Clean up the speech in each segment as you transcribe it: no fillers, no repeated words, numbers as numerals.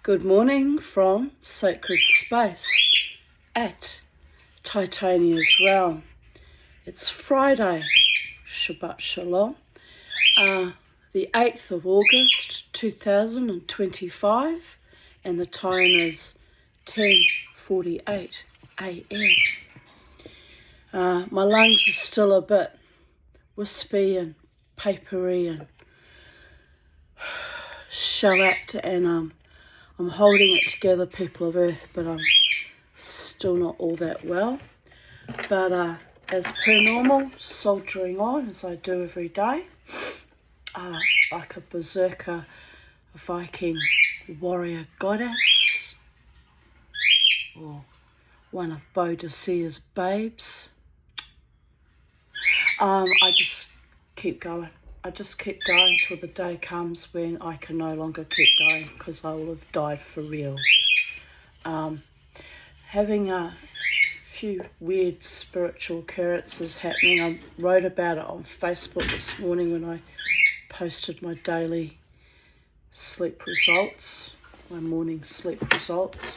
Good morning from Sacred Space at Titania's Realm. It's Friday, Shabbat Shalom, the 8th of August 2025, and the time is 10:48 a.m. My lungs are still a bit wispy and papery and shellacked, and I'm holding it together, people of Earth, but I'm still not all that well. But as per normal, soldiering on as I do every day, like a berserker, a Viking warrior goddess, or one of Boadicea's babes. I just keep going. I just keep going till the day comes when I can no longer keep going, because I will have died for real. Having a few weird spiritual occurrences happening. I wrote about it on Facebook this morning when I posted my daily sleep results, my morning sleep results.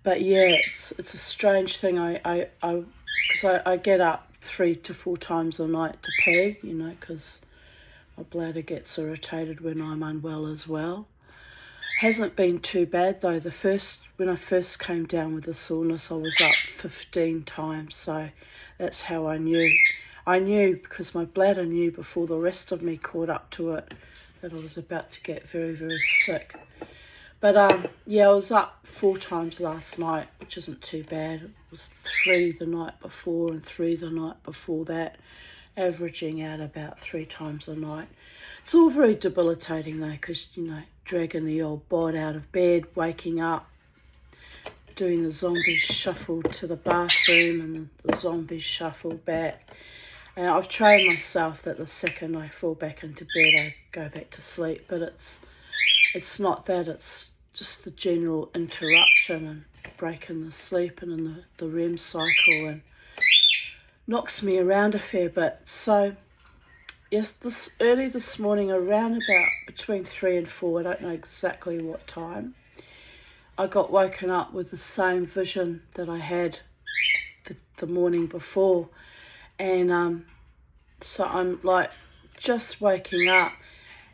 But yeah, it's a strange thing. Because I get up 3 to 4 times a night to pee, because my bladder gets irritated when I'm unwell as well. Hasn't been too bad though. When I first came down with the soreness, I was up 15 times, so that's how I knew. I knew because my bladder knew before the rest of me caught up to it that I was about to get very, very sick. But yeah, I was up 4 times last night, which isn't too bad. It was 3 the night before and 3 the night before that, averaging out about 3 times a night. It's all very debilitating though, because, dragging the old bod out of bed, waking up, doing the zombie shuffle to the bathroom and the zombie shuffle back. And I've trained myself that the second I fall back into bed, I go back to sleep. But it's not that, it's just the general interruption and breaking the sleep and in the REM cycle, and knocks me around a fair bit. So yes, early this morning, around about between 3 and 4, I don't know exactly what time, I got woken up with the same vision that I had the morning before. And so I'm like just waking up,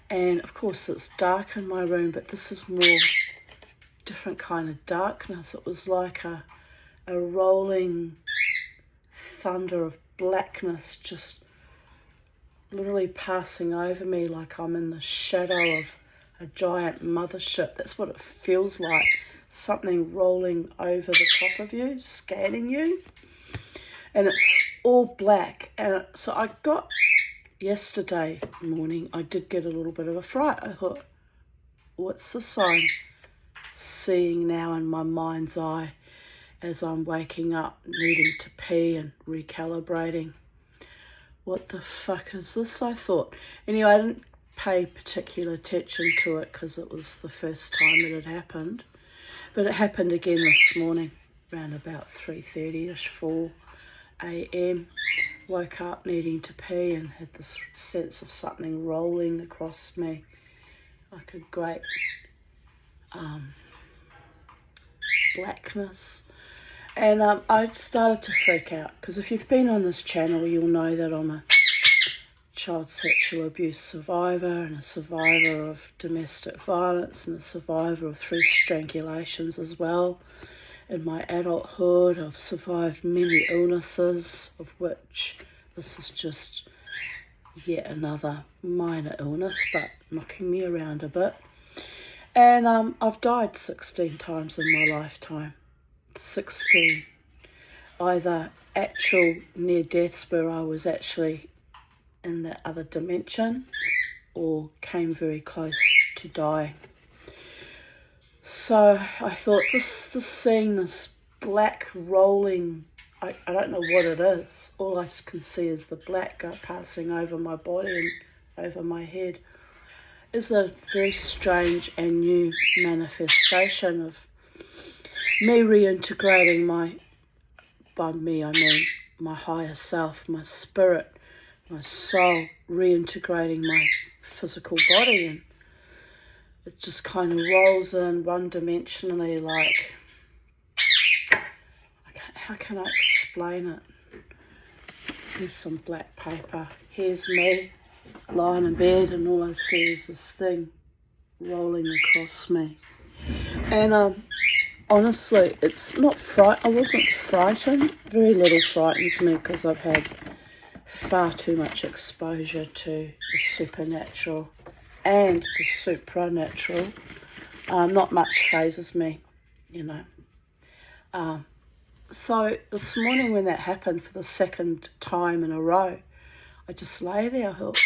and of course it's dark in my room, but this is more different kind of darkness. It was like a rolling thunder of blackness just literally passing over me, like I'm in the shadow of a giant mothership. That's what it feels like. Something rolling over the top of you, scanning you. And it's all black. And so I got, yesterday morning, I did get a little bit of a fright. I thought, what's this I'm seeing now in my mind's eye as I'm waking up, needing to pee and recalibrating? What the fuck is this, I thought. Anyway, I didn't pay particular attention to it because it was the first time it had happened. But it happened again this morning, around about 3:30ish, 4 a.m. Woke up needing to pee and had this sense of something rolling across me, like a great blackness. And I started to freak out, because if you've been on this channel, you'll know that I'm a child sexual abuse survivor and a survivor of domestic violence and a survivor of 3 strangulations as well. In my adulthood, I've survived many illnesses, of which this is just yet another minor illness, but knocking me around a bit. And I've died 16 times in my lifetime. 16. Either actual near deaths where I was actually in that other dimension, or came very close to dying. So I thought seeing this black rolling, I don't know what it is. All I can see is the black passing over my body and over my head. Is a very strange and new manifestation of me reintegrating by me I mean my higher self, my spirit, my soul, reintegrating my physical body and it just kind of rolls in one-dimensionally, like, how can I explain it? Here's some black paper. Here's me lying in bed, and all I see is this thing rolling across me. And honestly, it's not I wasn't frightened. Very little frightens me because I've had far too much exposure to the supernatural and the supranatural. Not much phases me, you know. So this morning when that happened for the second time in a row, I just lay there. I thought,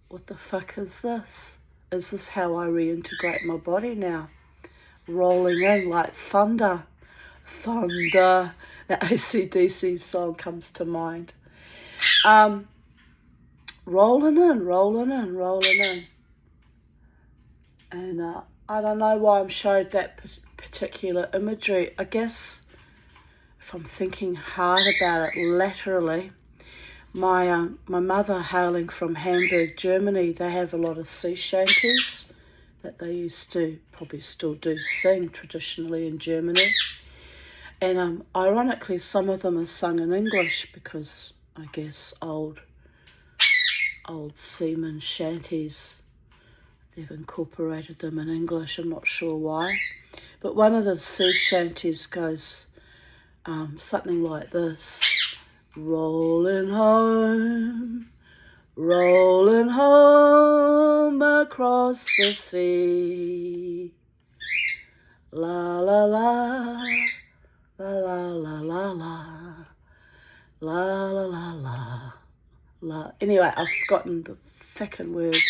what the fuck is this? Is this how I reintegrate my body now? Rolling in like thunder. Thunder. That AC/DC song comes to mind. Rolling in. And I don't know why I'm showed that particular imagery. I guess if I'm thinking hard about it laterally, my mother hailing from Hamburg, Germany, they have a lot of sea shanties that they used to, probably still do, sing traditionally in Germany. And ironically, some of them are sung in English because I guess old seaman shanties, they've incorporated them in English. I'm not sure why. But one of the sea shanties goes something like this. Rolling home across the sea. La la la, la la la la la, la la la la, la. Anyway, I've forgotten the fucking words.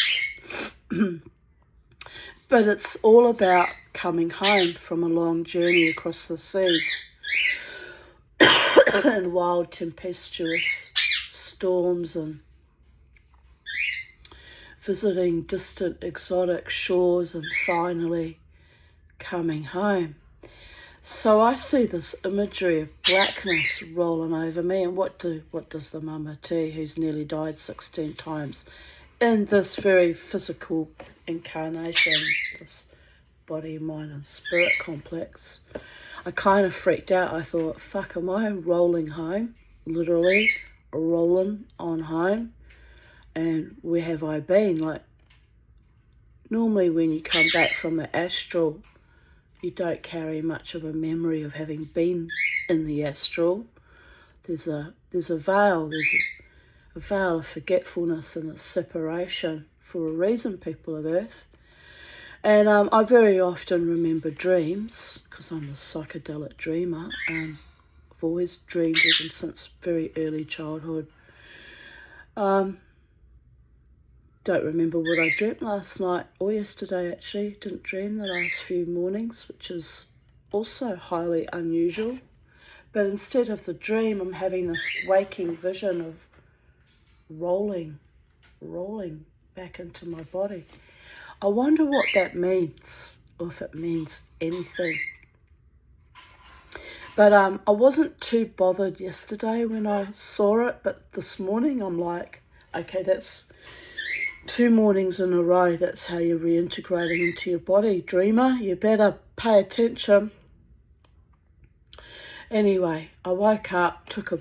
But it's all about coming home from a long journey across the seas and wild tempestuous storms and visiting distant exotic shores and finally coming home. So I see this imagery of blackness rolling over me, and what does the Mama T, who's nearly died 16 times in this very physical incarnation, this body, mind and spirit complex. I kind of freaked out. I thought, fuck, am I rolling home? Literally rolling on home. And where have I been? Like, normally when you come back from the astral, you don't carry much of a memory of having been in the astral. There's a veil. There's a veil of forgetfulness and a separation for a reason, people of Earth. And I very often remember dreams because I'm a psychedelic dreamer. I've always dreamed even since very early childhood. Don't remember what I dreamt last night or yesterday, actually. Didn't dream the last few mornings, which is also highly unusual. But instead of the dream, I'm having this waking vision of rolling back into my body. I wonder what that means, or if it means anything. But I wasn't too bothered yesterday when I saw it, but this morning I'm like, okay, that's 2 mornings in a row. That's how you're reintegrating into your body. Dreamer, you better pay attention. Anyway, I woke up, took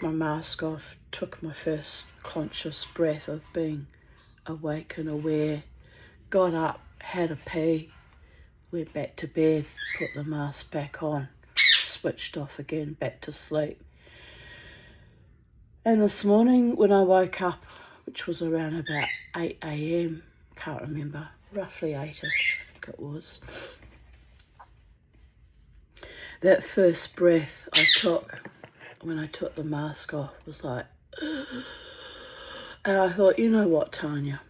my mask off, took my first conscious breath of being awake and aware, got up, had a pee, went back to bed, put the mask back on, switched off again, back to sleep. And this morning when I woke up, which was around about 8 a.m, can't remember, roughly 8ish, I think it was, that first breath I took when I took the mask off was like, and I thought, you know what, Tanya,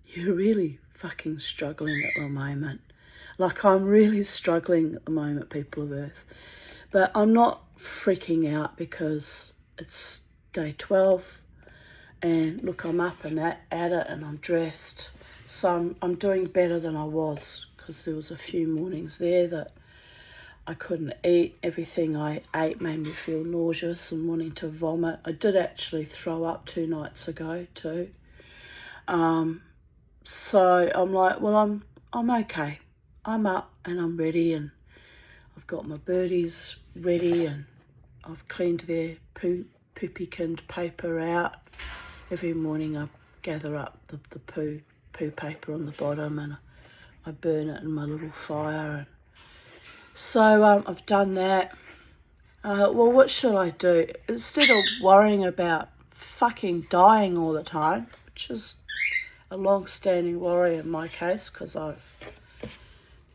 you're really fucking struggling at the moment. Like, I'm really struggling at the moment, people of Earth. But I'm not freaking out because it's day 12 and look, I'm up and at it and I'm dressed. So I'm doing better than I was because there was a few mornings there that I couldn't eat. Everything I ate made me feel nauseous and wanting to vomit. I did actually throw up 2 nights ago too. So I'm like, well, I'm okay. I'm up and I'm ready, and I've got my birdies ready, and I've cleaned their poopy-kinned paper out. Every morning I gather up the poo paper on the bottom and I burn it in my little fire. And so I've done that. Well, what should I do? Instead of worrying about fucking dying all the time, which is a long-standing worry in my case because I've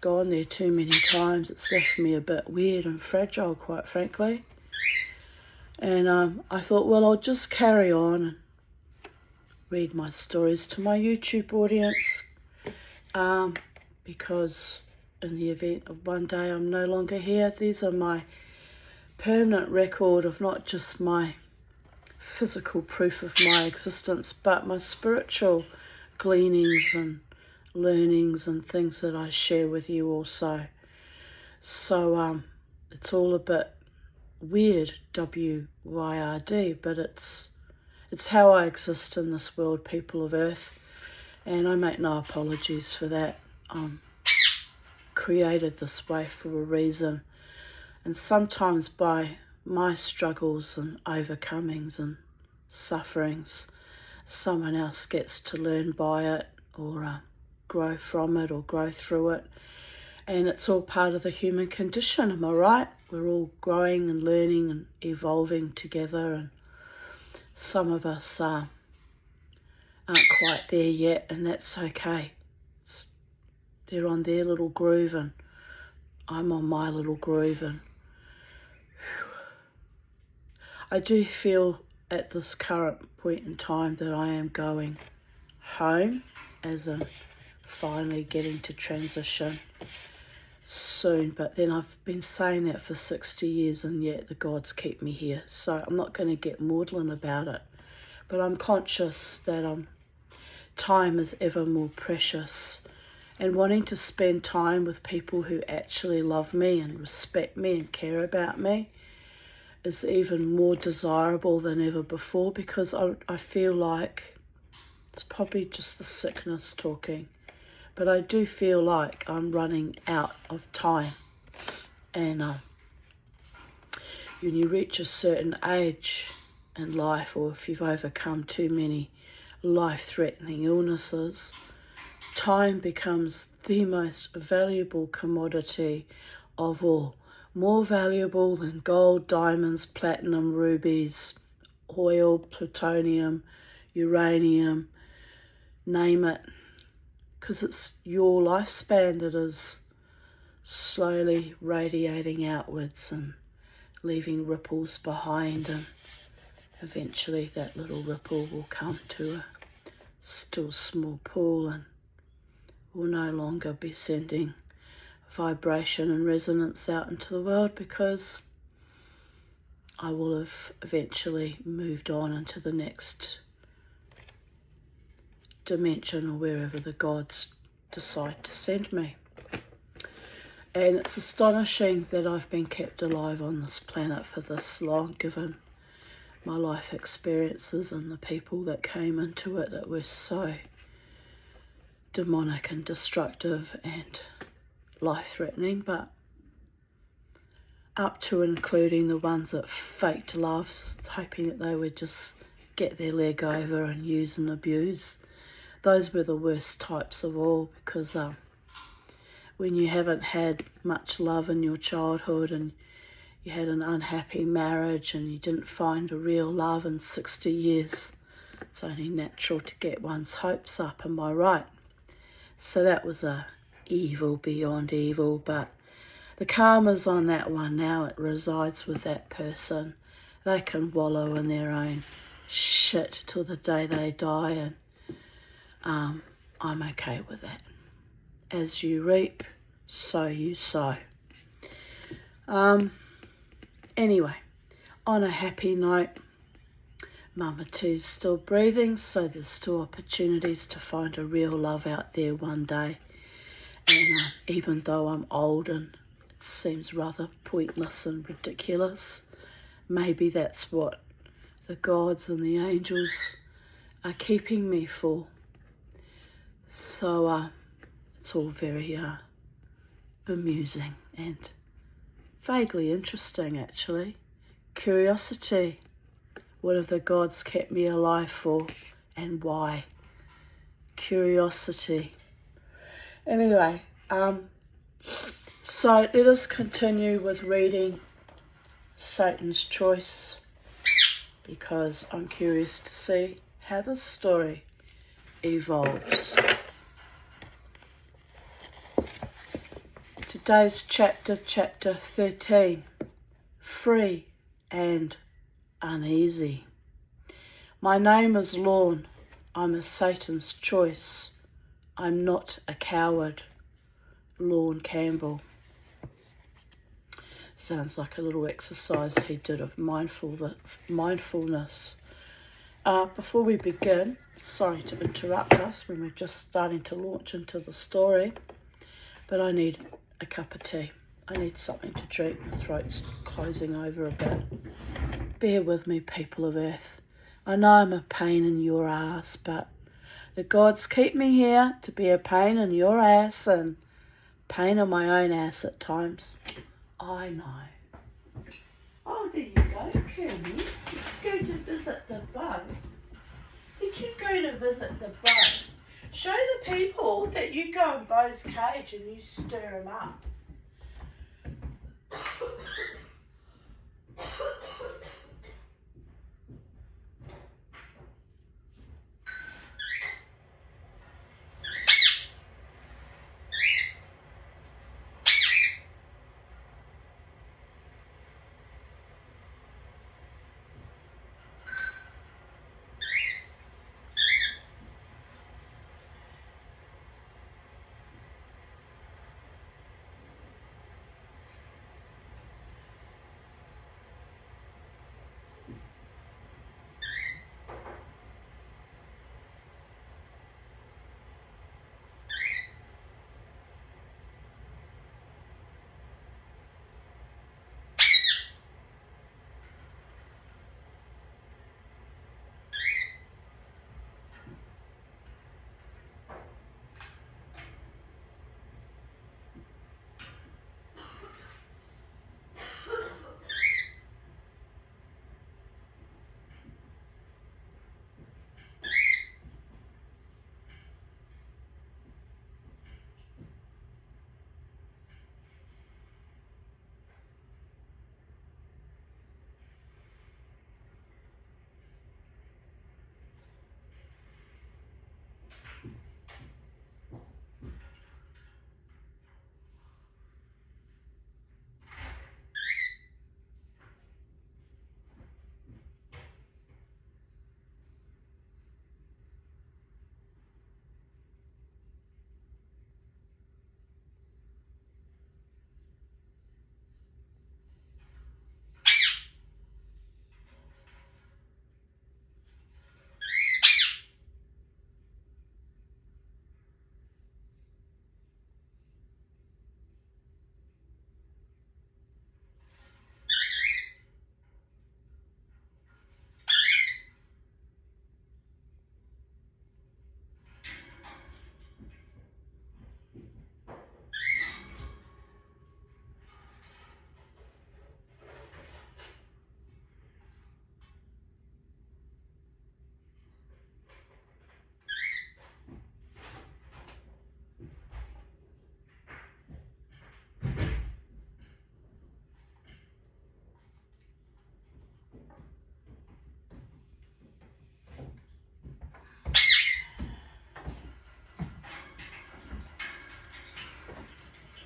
gone there too many times. It's left me a bit weird and fragile, quite frankly. And I thought, well, I'll just carry on and read my stories to my YouTube audience, because in the event of one day I'm no longer here, these are my permanent record of not just my physical proof of my existence, but my spiritual gleanings and learnings and things that I share with you also. So it's all a bit weird, W-Y-R-D, but it's how I exist in this world, people of Earth, and I make no apologies for that. I'm created this way for a reason, and sometimes by my struggles and overcomings and sufferings, someone else gets to learn by it or grow from it or grow through it. And it's all part of the human condition, am I right? We're all growing and learning and evolving together, and some of us aren't quite there yet, and that's okay. They're on their little groove and I'm on my little groove, and I do feel at this current point in time that I am going home, as in finally getting to transition soon. But then I've been saying that for 60 years and yet the gods keep me here, so I'm not going to get maudlin about it. But I'm conscious that time is ever more precious, and wanting to spend time with people who actually love me and respect me and care about me is even more desirable than ever before, because I feel like, it's probably just the sickness talking, but I do feel like I'm running out of time. And when you reach a certain age in life, or if you've overcome too many life-threatening illnesses, time becomes the most valuable commodity of all. More valuable than gold, diamonds, platinum, rubies, oil, plutonium, uranium, name it. Because it's your lifespan that is slowly radiating outwards and leaving ripples behind, and eventually that little ripple will come to a still small pool and will no longer be sending vibration and resonance out into the world, because I will have eventually moved on into the next dimension, or wherever the gods decide to send me. And it's astonishing that I've been kept alive on this planet for this long, given my life experiences and the people that came into it that were so demonic and destructive and life-threatening, but up to including the ones that faked love, hoping that they would just get their leg over and use and abuse. Those were the worst types of all, because when you haven't had much love in your childhood and you had an unhappy marriage and you didn't find a real love in 60 years, it's only natural to get one's hopes up, am I right? So that was a evil beyond evil, but the karma's on that one now. It resides with that person. They can wallow in their own shit till the day they die, and I'm okay with that. As you reap, so you sow. Anyway, on a happy note, Mama Two's still breathing, so there's still opportunities to find a real love out there one day. And even though I'm old and it seems rather pointless and ridiculous, maybe that's what the gods and the angels are keeping me for. So It's all very bemusing and vaguely interesting, actually. Curiosity. What have the gods kept me alive for, and why? Curiosity. Anyway, so let us continue with reading Satan's Choice, because I'm curious to see how this story evolves. Today's chapter 13, Free and Uneasy. My name is Lorne. I'm a Satan's choice. I'm not a coward. Lorne Campbell. Sounds like a little exercise he did of mindfulness. Before we begin, sorry to interrupt us when we're just starting to launch into the story, but I need a cup of tea. I need something to drink. My throat's closing over a bit. Bear with me, people of Earth. I know I'm a pain in your ass, but the gods keep me here to be a pain in your ass and pain in my own ass at times. I know. Oh, there you go, Kermie. Go to visit the bug. Did you go to visit the bug? Show the people that you go in Bo's cage and you stir him up.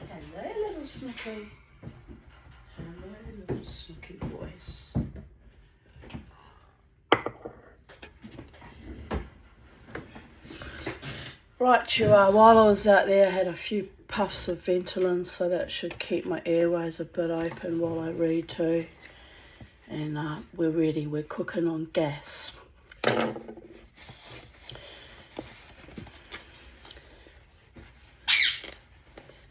Hello, little Snooky. Hello, little Snooky voice. Right, you are. While I was out there, I had a few puffs of Ventolin, so that should keep my airways a bit open while I read too. And we're ready. We're cooking on gas.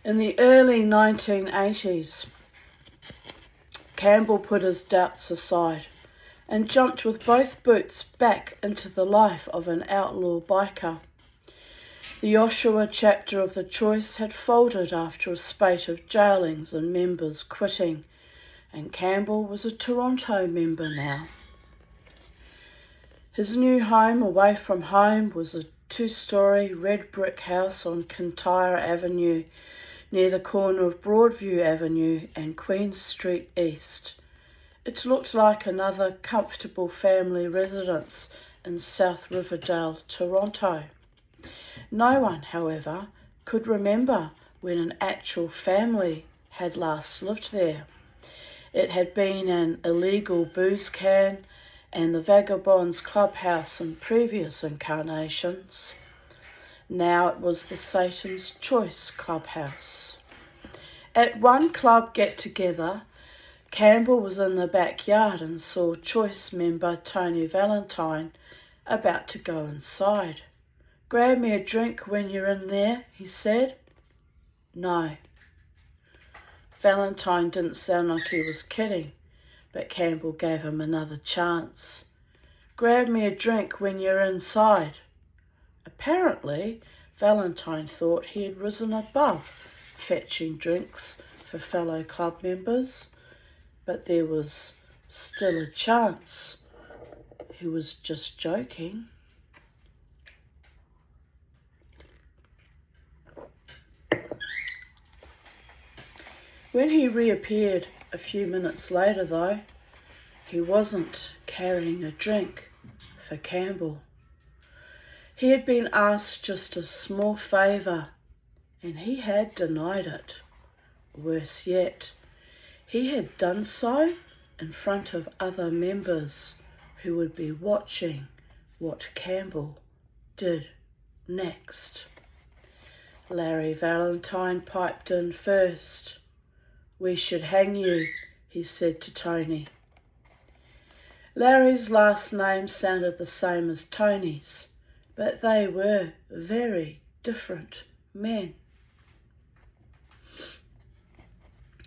In the early 1980s, Campbell put his doubts aside and jumped with both boots back into the life of an outlaw biker. The Oshawa chapter of the Choice had folded after a spate of jailings and members quitting, and Campbell was a Toronto member now. His new home away from home was a 2-storey red brick house on Kintyre Avenue, near the corner of Broadview Avenue and Queen Street East. It looked like another comfortable family residence in South Riverdale, Toronto. No one, however, could remember when an actual family had last lived there. It had been an illegal booze can and the Vagabonds Clubhouse in previous incarnations. Now it was the Satan's Choice Clubhouse. At one club get-together, Campbell was in the backyard and saw Choice member Tony Valentine about to go inside. "Grab me a drink when you're in there," he said. "No." Valentine didn't sound like he was kidding, but Campbell gave him another chance. "Grab me a drink when you're inside." Apparently, Valentine thought he had risen above fetching drinks for fellow club members, but there was still a chance. He was just joking. When he reappeared a few minutes later, though, he wasn't carrying a drink for Campbell. He had been asked just a small favour, and he had denied it. Worse yet, he had done so in front of other members who would be watching what Campbell did next. Larry Valentine piped in first. "We should hang you," he said to Tony. Larry's last name sounded the same as Tony's, but they were very different men.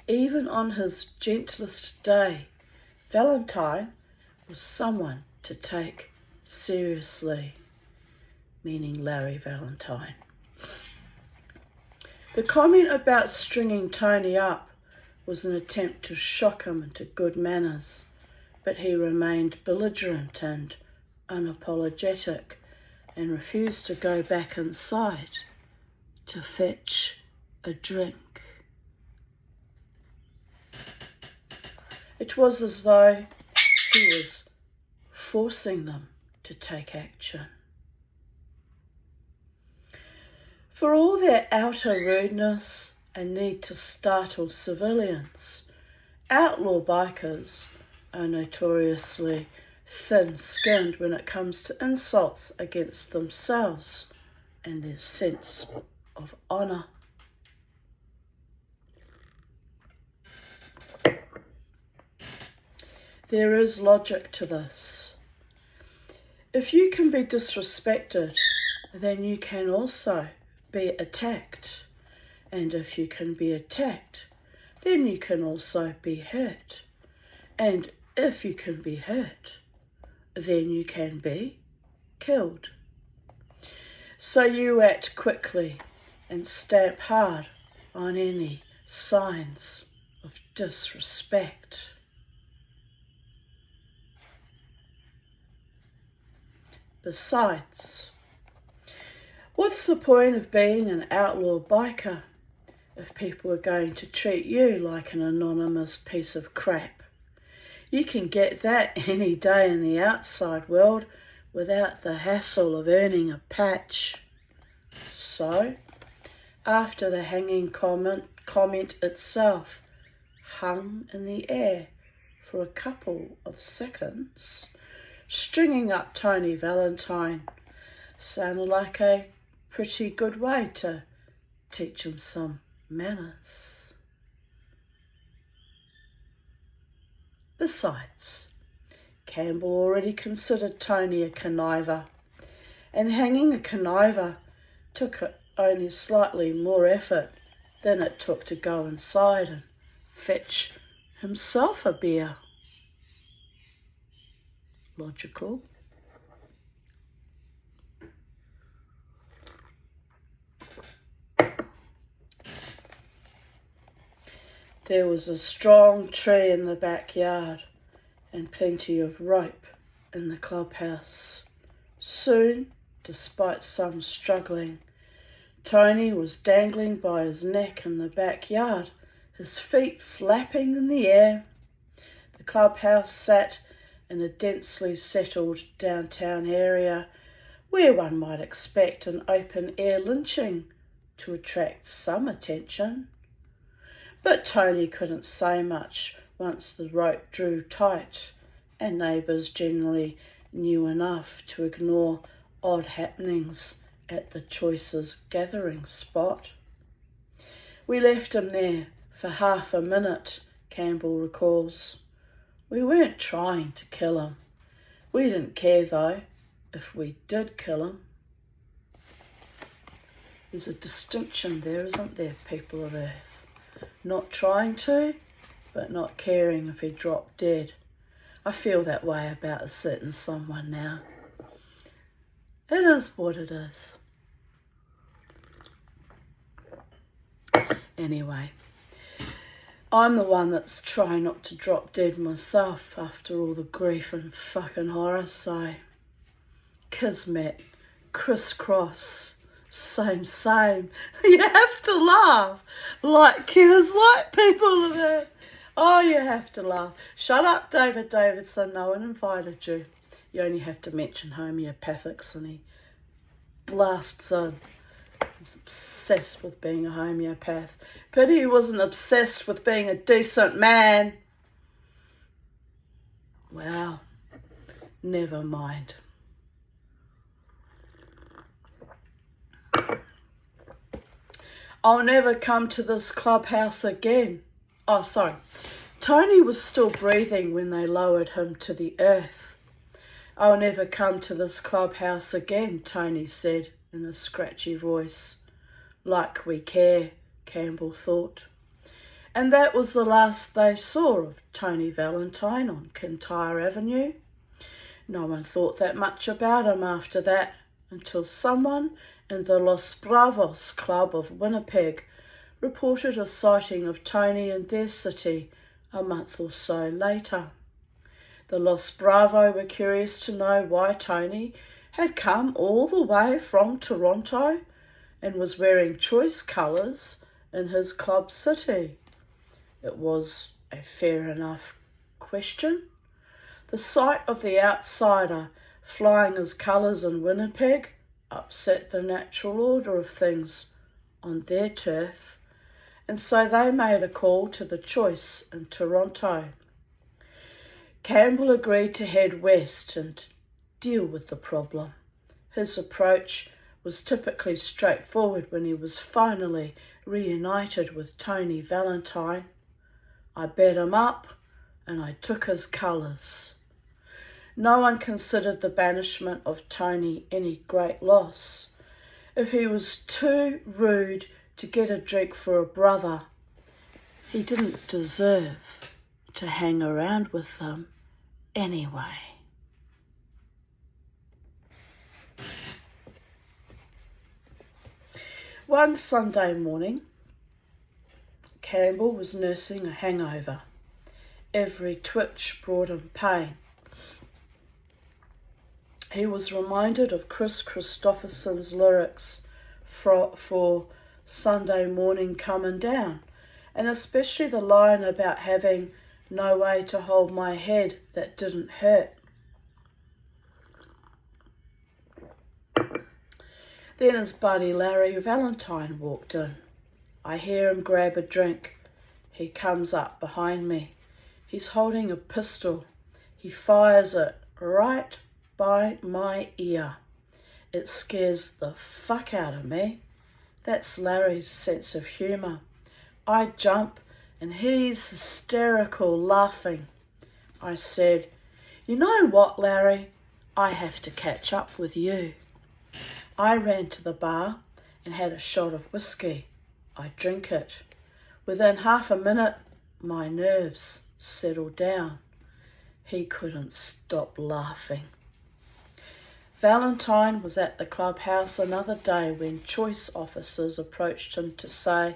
Even on his gentlest day, Valentine was someone to take seriously, meaning Larry Valentine. The comment about stringing Tony up was an attempt to shock him into good manners, but he remained belligerent and unapologetic and refused to go back inside to fetch a drink. It was as though he was forcing them to take action. For all their outer rudeness and need to startle civilians, outlaw bikers are notoriously thin-skinned when it comes to insults against themselves and their sense of honour. There is logic to this. If you can be disrespected, then you can also be attacked. And if you can be attacked, then you can also be hurt. And if you can be hurt, then you can be killed. So you act quickly and stamp hard on any signs of disrespect. Besides, what's the point of being an outlaw biker if people are going to treat you like an anonymous piece of crap? You can get that any day in the outside world without the hassle of earning a patch. So, after the hanging comment itself hung in the air for a couple of seconds, stringing up Tony Valentine sounded like a pretty good way to teach him some manners. Besides, Campbell already considered Tony a conniver, and hanging a conniver took only slightly more effort than it took to go inside and fetch himself a beer. Logical. There was a strong tree in the backyard and plenty of rope in the clubhouse. Soon, despite some struggling, Tony was dangling by his neck in the backyard, his feet flapping in the air. The clubhouse sat in a densely settled downtown area where one might expect an open-air lynching to attract some attention. But Tony couldn't say much once the rope drew tight, and neighbours generally knew enough to ignore odd happenings at the Choice's gathering spot. We left him there for half a minute, Campbell recalls. We weren't trying to kill him. We didn't care, though, if we did kill him. There's a distinction there, isn't there, people of Earth? Not trying to, but not caring if he dropped dead. I feel that way about a certain someone now. It is what it is. Anyway, I'm the one that's trying not to drop dead myself after all the grief and fucking horror, so kismet, crisscross, same. You have to laugh like people of it. Oh, you have to laugh. Shut up, David Davidson. No one invited you. You only have to mention homeopathics and he blasts in. He's obsessed with being a homeopath. Pity he wasn't obsessed with being a decent man. Well, never mind. I'll never come to this clubhouse again. Oh, sorry. Tony was still breathing when they lowered him to the earth. I'll never come to this clubhouse again, Tony said in a scratchy voice. Like we care, Campbell thought. And that was the last they saw of Tony Valentine on Kintyre Avenue. No one thought that much about him after that, until someone in the Los Bravos Club of Winnipeg reported a sighting of Tony in their city a month or so later. The Los Bravo were curious to know why Tony had come all the way from Toronto and was wearing Choice colours in his club city. It was a fair enough question. The sight of the outsider flying his colours in Winnipeg upset the natural order of things on their turf, and so they made a call to the Choice in Toronto. Campbell agreed to head west and deal with the problem. His approach was typically straightforward when he was finally reunited with Tony Valentine. I bet him up and I took his colours. No one considered the banishment of Tony any great loss. If he was too rude to get a drink for a brother, he didn't deserve to hang around with them anyway. One Sunday morning, Campbell was nursing a hangover. Every twitch brought him pain. He was reminded of Chris Christopherson's lyrics for Sunday Morning Comin' Down, and especially the line about having no way to hold my head that didn't hurt. Then his buddy Larry Valentine walked in. I hear him grab a drink. He comes up behind me. He's holding a pistol. He fires it right by my ear. It scares the fuck out of me. That's Larry's sense of humour. I jump and he's hysterical, laughing. I said, "You know what, Larry? I have to catch up with you." I ran to the bar and had a shot of whiskey. I drink it. Within half a minute, my nerves settled down. He couldn't stop laughing. Valentine was at the clubhouse another day when Choice officers approached him to say,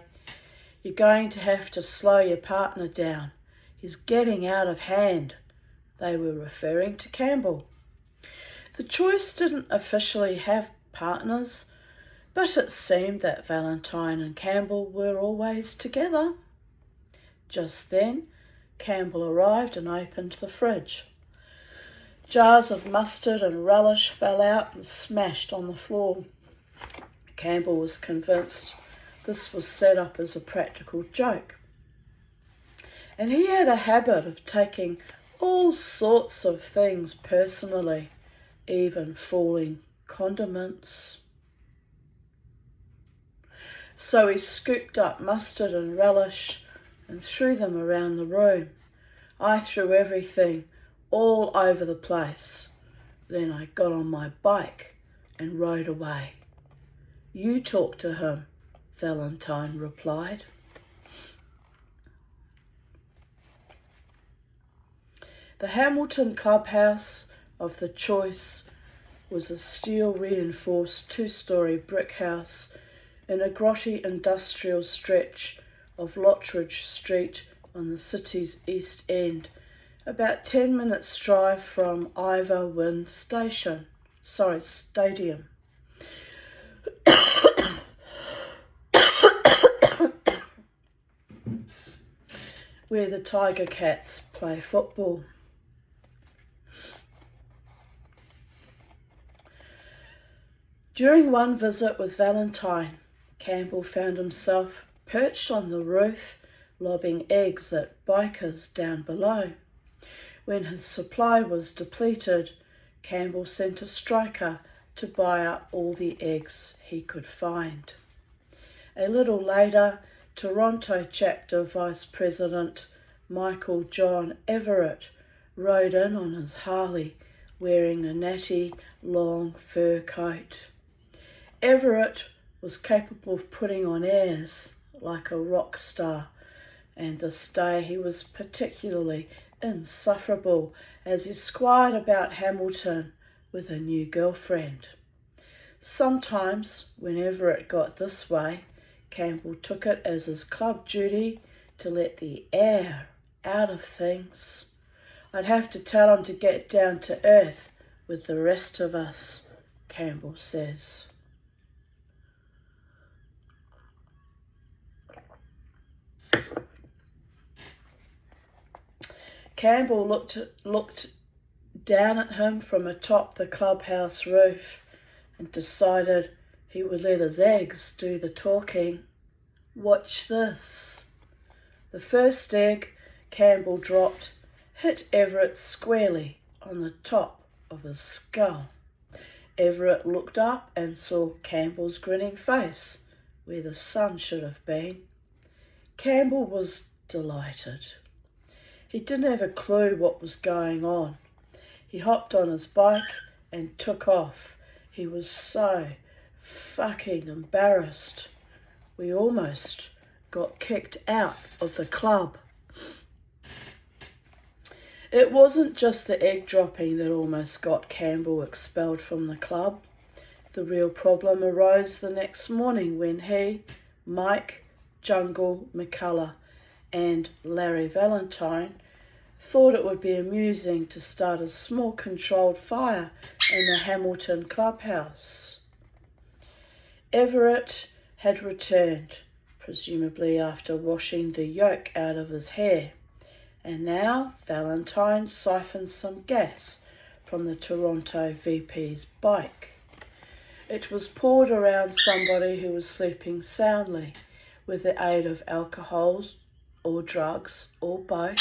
You're going to have to slow your partner down. He's getting out of hand. They were referring to Campbell. The choice didn't officially have partners, but it seemed that Valentine and Campbell were always together. Just then, Campbell arrived and opened the fridge. Jars of mustard and relish fell out and smashed on the floor. Campbell was convinced this was set up as a practical joke. And he had a habit of taking all sorts of things personally, even falling condiments. So he scooped up mustard and relish and threw them around the room. I threw everything all over the place. Then I got on my bike and rode away. You talk to him, Valentine replied. The Hamilton clubhouse of the Choice was a steel-reinforced two-storey brick house in a grotty industrial stretch of Lottridge Street on the city's east end, about 10 minutes' drive from Ivor Wynne Stadium. Where the Tiger Cats play football. During one visit with Valentine, Campbell found himself perched on the roof, lobbing eggs at bikers down below. When his supply was depleted, Campbell sent a striker to buy up all the eggs he could find. A little later, Toronto chapter Vice President Michael John Everett rode in on his Harley, wearing a natty long fur coat. Everett was capable of putting on airs like a rock star, and this day he was particularly insufferable as he squired about Hamilton with a new girlfriend. Sometimes, when Everett got this way, Campbell took it as his club duty to let the air out of things. I'd have to tell him to get down to earth with the rest of us, Campbell says. Campbell looked down at him from atop the clubhouse roof and decided he would let his eggs do the talking. Watch this. The first egg Campbell dropped hit Everett squarely on the top of his skull. Everett looked up and saw Campbell's grinning face where the sun should have been. Campbell was delighted. He didn't have a clue what was going on. He hopped on his bike and took off. He was so fucking embarrassed. We almost got kicked out of the club. It wasn't just the egg dropping that almost got Campbell expelled from the club. The real problem arose the next morning when he, Mike, Jungle McCullough and Larry Valentine thought it would be amusing to start a small controlled fire in the Hamilton clubhouse. Everett had returned, presumably after washing the yolk out of his hair, and now Valentine siphoned some gas from the Toronto VP's bike. It was poured around somebody who was sleeping soundly with the aid of alcohol or drugs or both,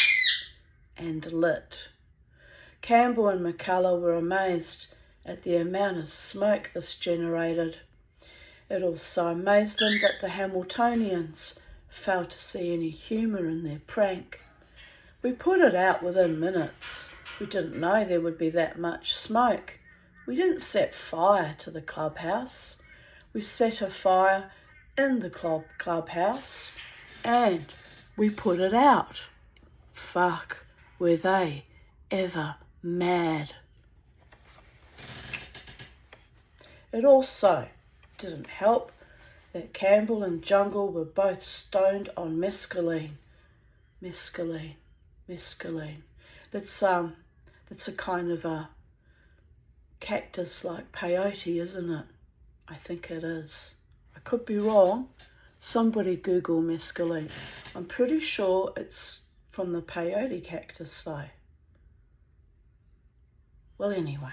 and lit. Campbell and McCullough were amazed at the amount of smoke this generated. It also amazed them that the Hamiltonians failed to see any humour in their prank. We put it out within minutes. We didn't know there would be that much smoke. We didn't set fire to the clubhouse. We set a fire in the clubhouse and we put it out. Fuck, were they ever mad. It also didn't help that Campbell and Jungle were both stoned on mescaline. Mescaline. That's a kind of a cactus like peyote, isn't it? I think it is. I could be wrong. Somebody Google mescaline. I'm pretty sure it's from the peyote cactus though. Well, anyway,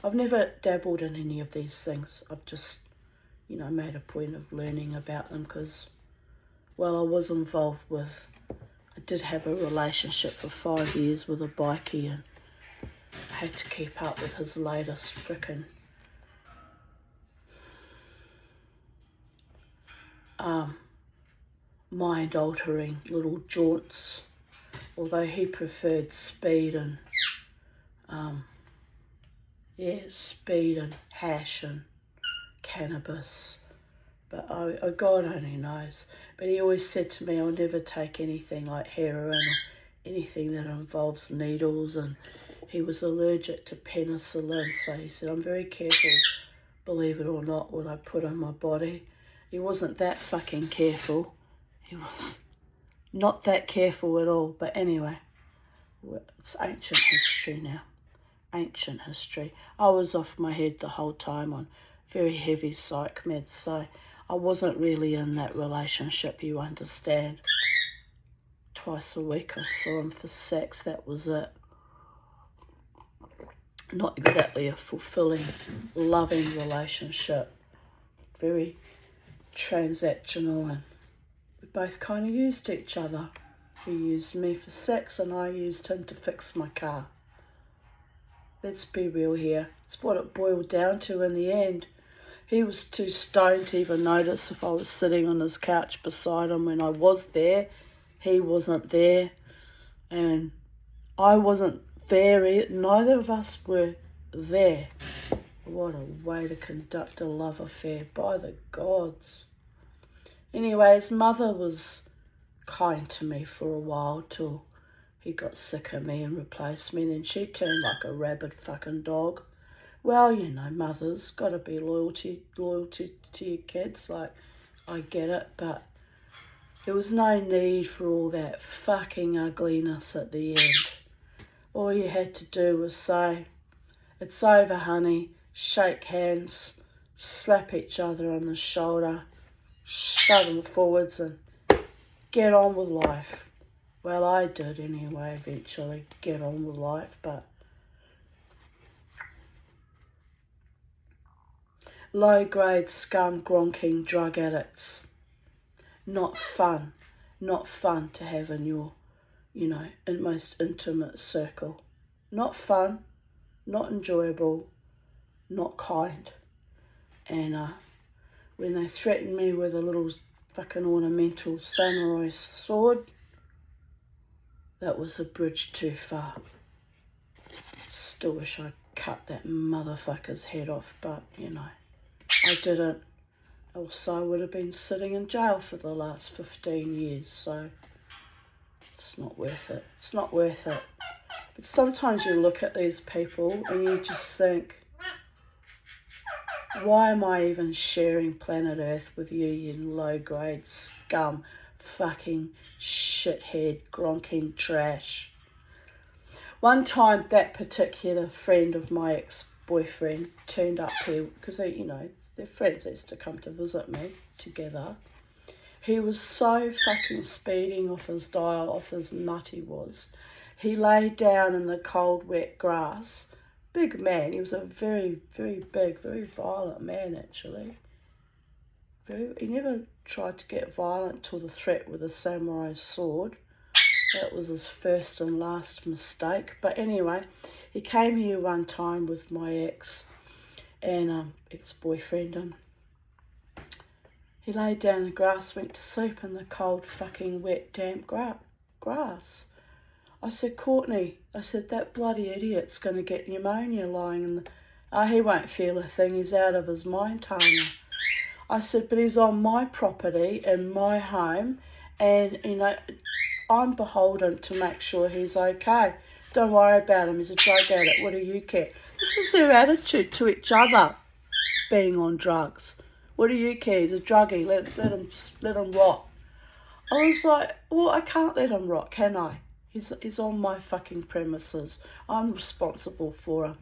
I've never dabbled in any of these things. I've just, made a point of learning about them because, well, I was involved with, I did have a relationship for 5 years with a bikie, and I had to keep up with his latest frickin' mind-altering little jaunts, although he preferred speed and speed and hash and cannabis, but God only knows. But he always said to me, I'll never take anything like heroin or anything that involves needles, and he was allergic to penicillin, so he said, I'm very careful, believe it or not, what I put on my body. He wasn't that fucking careful. He was not that careful at all. But anyway, it's ancient history now. Ancient history. I was off my head the whole time on very heavy psych meds, so I wasn't really in that relationship, you understand. Twice a week I saw him for sex, that was it. Not exactly a fulfilling, loving relationship. Very transactional, and we both kind of used each other. He used me for sex and I used him to fix my car. Let's be real here. It's what it boiled down to in the end. He was too stoned to even notice if I was sitting on his couch beside him when I was there. He wasn't there, and I wasn't there. Neither of us were there. What a way to conduct a love affair, by the gods. Anyway, his mother was kind to me for a while till he got sick of me and replaced me, and then she turned like a rabid fucking dog. Well, mothers gotta be loyalty to your kids, like, I get it, but there was no need for all that fucking ugliness at the end. All you had to do was say, it's over, honey, shake hands, slap each other on the shoulder, shove them forwards and get on with life. Well, I did anyway, eventually get on with life, but low-grade scum gronking drug addicts, not fun to have in your, most intimate circle. Not fun, not enjoyable, not kind. And when they threatened me with a little fucking ornamental samurai sword, that was a bridge too far. Still wish I'd cut that motherfucker's head off, but, I didn't. Else I would have been sitting in jail for the last 15 years, so it's not worth it. It's not worth it. But sometimes you look at these people and you just think, why am I even sharing planet Earth with you, you low-grade scum, fucking shithead, gronking trash? One time, that particular friend of my ex-boyfriend turned up here, because they're friends, they used to come to visit me together. He was so fucking speeding off his dial, off his nut he was. He lay down in the cold, wet grass. Big man. He was a very, very big, very violent man, actually. He never tried to get violent till the threat with a samurai sword. That was his first and last mistake. But anyway, he came here one time with my ex-boyfriend, and he laid down in the grass, went to sleep in the cold, fucking, wet, damp grass. I said, Courtney, that bloody idiot's going to get pneumonia lying in the... he won't feel a thing, he's out of his mind, Tanya. I said, but he's on my property, in my home, and, I'm beholden to make sure he's okay. Don't worry about him, he's a drug addict, what do you care? This is their attitude to each other, being on drugs. What do you care? He's a druggie. Let him rot. I was like, well, I can't let him rot, can I? He's on my fucking premises. I'm responsible for him.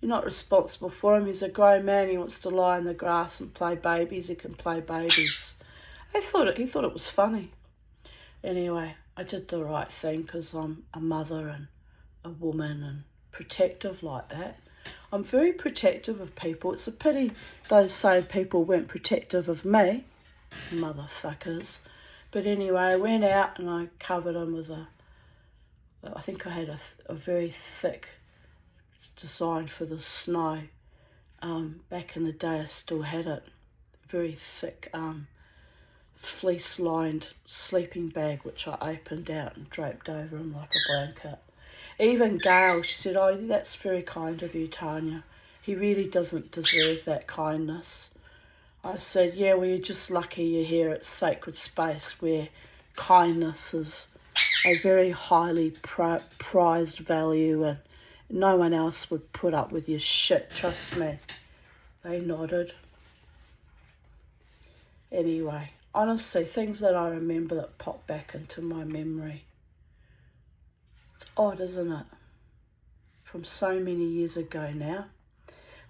You're not responsible for him. He's a grown man. He wants to lie in the grass and play babies. He can play babies. He thought it was funny. Anyway, I did the right thing because I'm a mother and a woman and protective like that. I'm very protective of people. It's a pity those same people weren't protective of me. Motherfuckers. But anyway, I went out and I covered him with I think I had a very thick design for the snow. Back in the day I still had it. Very thick fleece-lined sleeping bag which I opened out and draped over him like a blanket. Even Gail, she said, oh, that's very kind of you, Tanya. He really doesn't deserve that kindness. I said, yeah, well, you're just lucky you're here at Sacred Space where kindness is a very highly prized value and no one else would put up with your shit, trust me. They nodded. Anyway, honestly, things that I remember that pop back into my memory. It's odd, isn't it? From so many years ago now.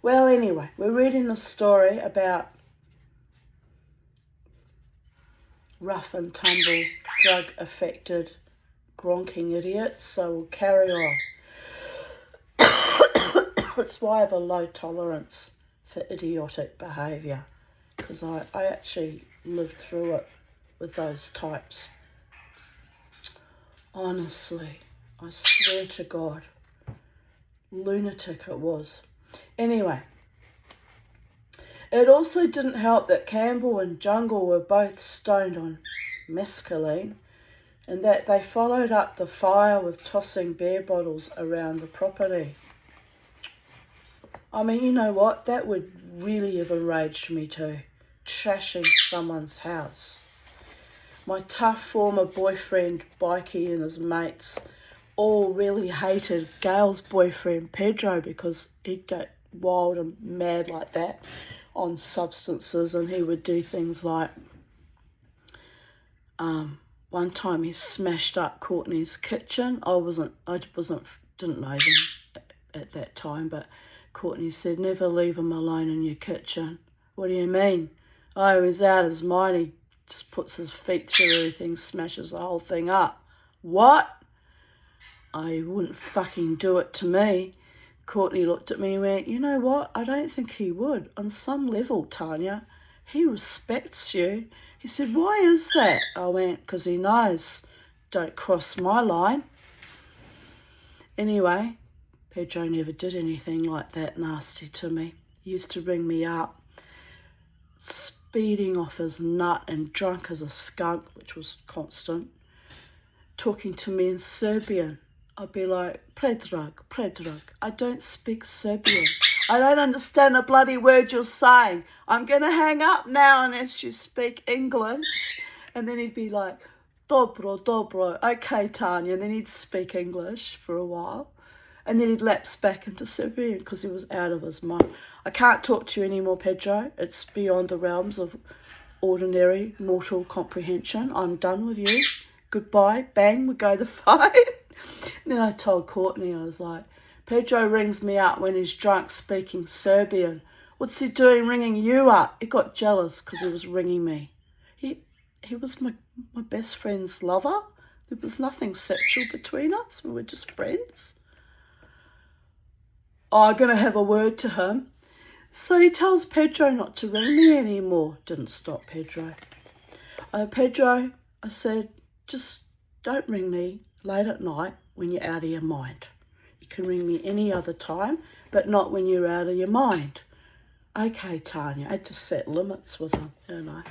Well, anyway, we're reading a story about rough and tumble, drug-affected, gronking idiots, so we'll carry on. It's why I have a low tolerance for idiotic behaviour, because I actually lived through it with those types. Honestly, I swear to God, lunatic it was. Anyway, it also didn't help that Campbell and Jungle were both stoned on mescaline and that they followed up the fire with tossing beer bottles around the property. I mean, you know what? That would really have enraged me too. Trashing someone's house. My tough former boyfriend, Bikey, and his mates all really hated Gail's boyfriend, Pedro, because he'd get wild and mad like that on substances, and he would do things like one time he smashed up Courtney's kitchen. I didn't know them at that time, but Courtney said, never leave him alone in your kitchen. What do you mean? Oh, he was out of his mind. He just puts his feet through everything, smashes the whole thing up. What? I wouldn't fucking do it to me. Courtney looked at me and went, you know what? I don't think he would. On some level, Tanya, he respects you. He said, why is that? I went, because he knows. Don't cross my line. Anyway, Pedro never did anything like that nasty to me. He used to ring me up, speeding off his nut and drunk as a skunk, which was constant, talking to me in Serbian. I'd be like, Predrag. I don't speak Serbian. I don't understand a bloody word you're saying. I'm going to hang up now unless you speak English. And then he'd be like, dobro. Okay, Tanya. And then he'd speak English for a while. And then he'd lapse back into Serbian because he was out of his mind. I can't talk to you anymore, Pedro. It's beyond the realms of ordinary mortal comprehension. I'm done with you. Goodbye. Bang, we go the fight. Then I told Courtney, I was like, Pedro rings me up when he's drunk speaking Serbian. What's he doing ringing you up? He got jealous because he was ringing me. He was my best friend's lover. There was nothing sexual between us. We were just friends. I'm going to have a word to him. So he tells Pedro not to ring me anymore. Didn't stop Pedro. Pedro, I said, just don't ring me late at night when you're out of your mind. You can ring me any other time, but not when you're out of your mind. Okay, Tanya. I had to set limits with him, you know.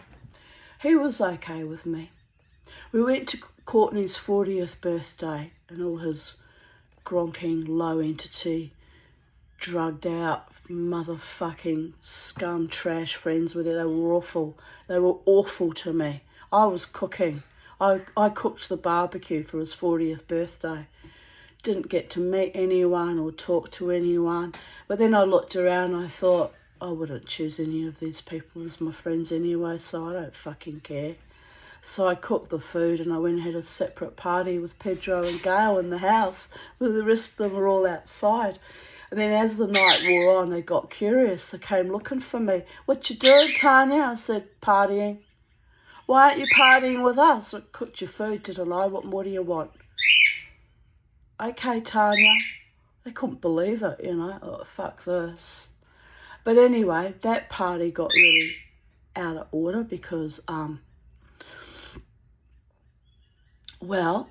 He was okay with me. We went to Courtney's 40th birthday and all his gronking low entity, drugged out, motherfucking scum trash friends with it. They were awful. They were awful to me. I was cooking. I cooked the barbecue for his 40th birthday. Didn't get to meet anyone or talk to anyone. But then I looked around and I thought, I wouldn't choose any of these people as my friends anyway, so I don't fucking care. So I cooked the food and I went and had a separate party with Pedro and Gail in the house, where the rest of them were all outside. And then as the night wore on, they got curious. They came looking for me. "What you doing, Tanya?" I said, "Partying." "Why aren't you partying with us?" "I cooked your food, didn't I? What more do you want?" "Okay, Tanya." They couldn't believe it, you know. Oh, fuck this. But anyway, that party got really out of order because, well,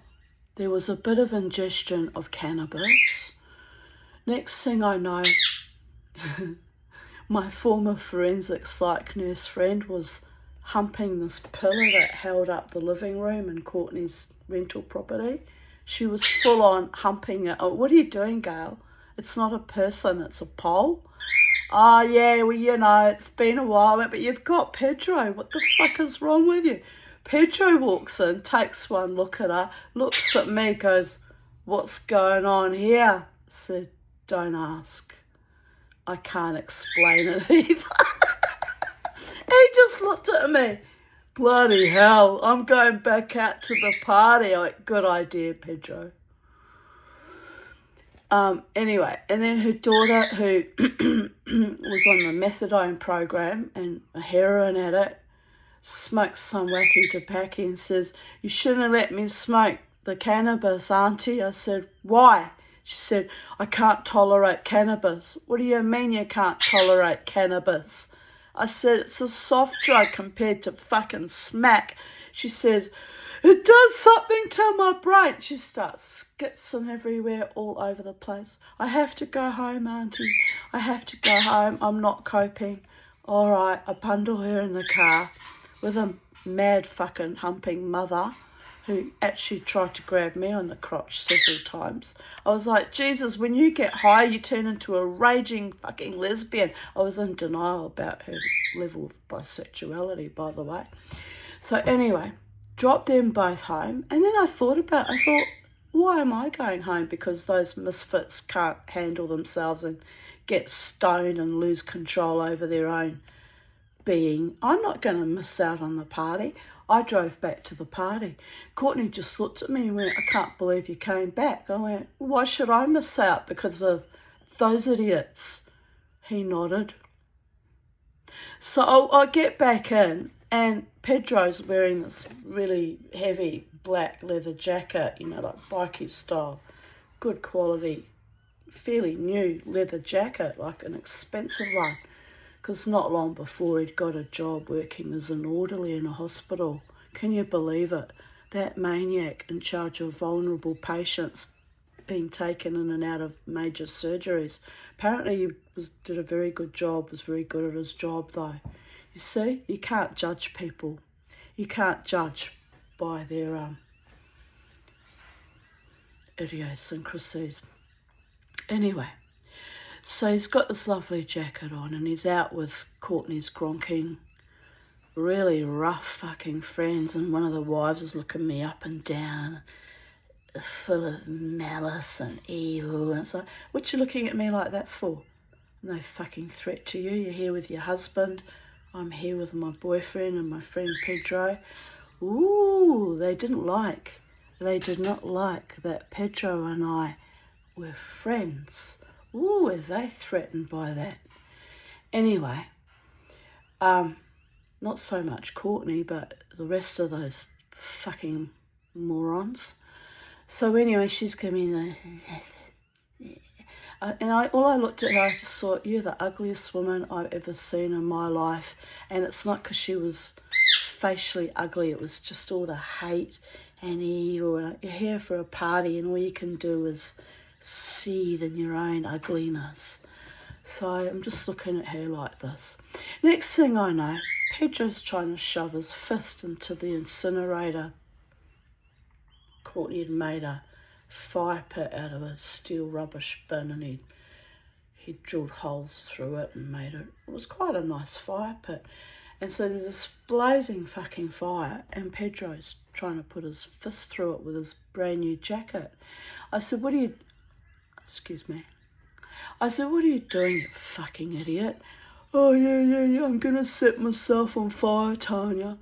there was a bit of ingestion of cannabis. Next thing I know, my former forensic psych nurse friend was humping this pillar that held up the living room in Courtney's rental property. She was full on humping it. "Oh, what are you doing, Gail? It's not a person, it's a pole." "Oh, yeah, well, you know, it's been a while, but you've got Pedro. What the fuck is wrong with you?" Pedro walks in, takes one look at her, looks at me, goes, "What's going on here?" I said, "Don't ask. I can't explain it either." He just looked at me. "Bloody hell, I'm going back out to the party." Good idea, Pedro. Anyway, and then her daughter, who was on the methadone program and a heroin addict, smokes some wacky tobacco and says, "You shouldn't have let me smoke the cannabis, auntie." I said, "Why?" She said, "I can't tolerate cannabis." "What do you mean you can't tolerate cannabis?" I said, "It's a soft drug compared to fucking smack." She says, "It does something to my brain." She starts skitzing everywhere, all over the place. "I have to go home, auntie. I have to go home. I'm not coping." All right, I bundle her in the car with a mad fucking humping mother who actually tried to grab me on the crotch several times. I was like, Jesus, when you get high, you turn into a raging fucking lesbian. I was in denial about her level of bisexuality, by the way. So anyway, dropped them both home. And then I thought, why am I going home? Because those misfits can't handle themselves and get stoned and lose control over their own being. I'm not going to miss out on the party. I drove back to the party. Courtney just looked at me and went, "I can't believe you came back." I went, "Why should I miss out because of those idiots?" He nodded. So I get back in and Pedro's wearing this really heavy black leather jacket, you know, like bikie style, good quality, fairly new leather jacket, like an expensive one. Because not long before he'd got a job working as an orderly in a hospital. Can you believe it? That maniac in charge of vulnerable patients being taken in and out of major surgeries. Apparently he did a very good job, was very good at his job though. You see, you can't judge people. You can't judge by their idiosyncrasies. Anyway. So he's got this lovely jacket on and he's out with Courtney's gronking, really rough fucking friends, and one of the wives is looking me up and down, full of malice and evil, and it's like, "What you looking at me like that for? No fucking threat to you. You're here with your husband. I'm here with my boyfriend and my friend Pedro." Ooh, they did not like that Pedro and I were friends. Ooh, were they threatened by that? Anyway, not so much Courtney, but the rest of those fucking morons. So anyway, she's coming in, and all I looked at her, I just thought, "You're the ugliest woman I've ever seen in my life." And it's not because she was facially ugly, it was just all the hate and evil. You're here for a party and all you can do is seethe in your own ugliness. So I'm just looking at her like this. Next thing I know, Pedro's trying to shove his fist into the incinerator. Courtney had made a fire pit out of a steel rubbish bin and he drilled holes through it and made it. It was quite a nice fire pit. And so there's this blazing fucking fire and Pedro's trying to put his fist through it with his brand new jacket. I said, what are you doing, you fucking idiot?" Oh, yeah, I'm going to set myself on fire, Tanya.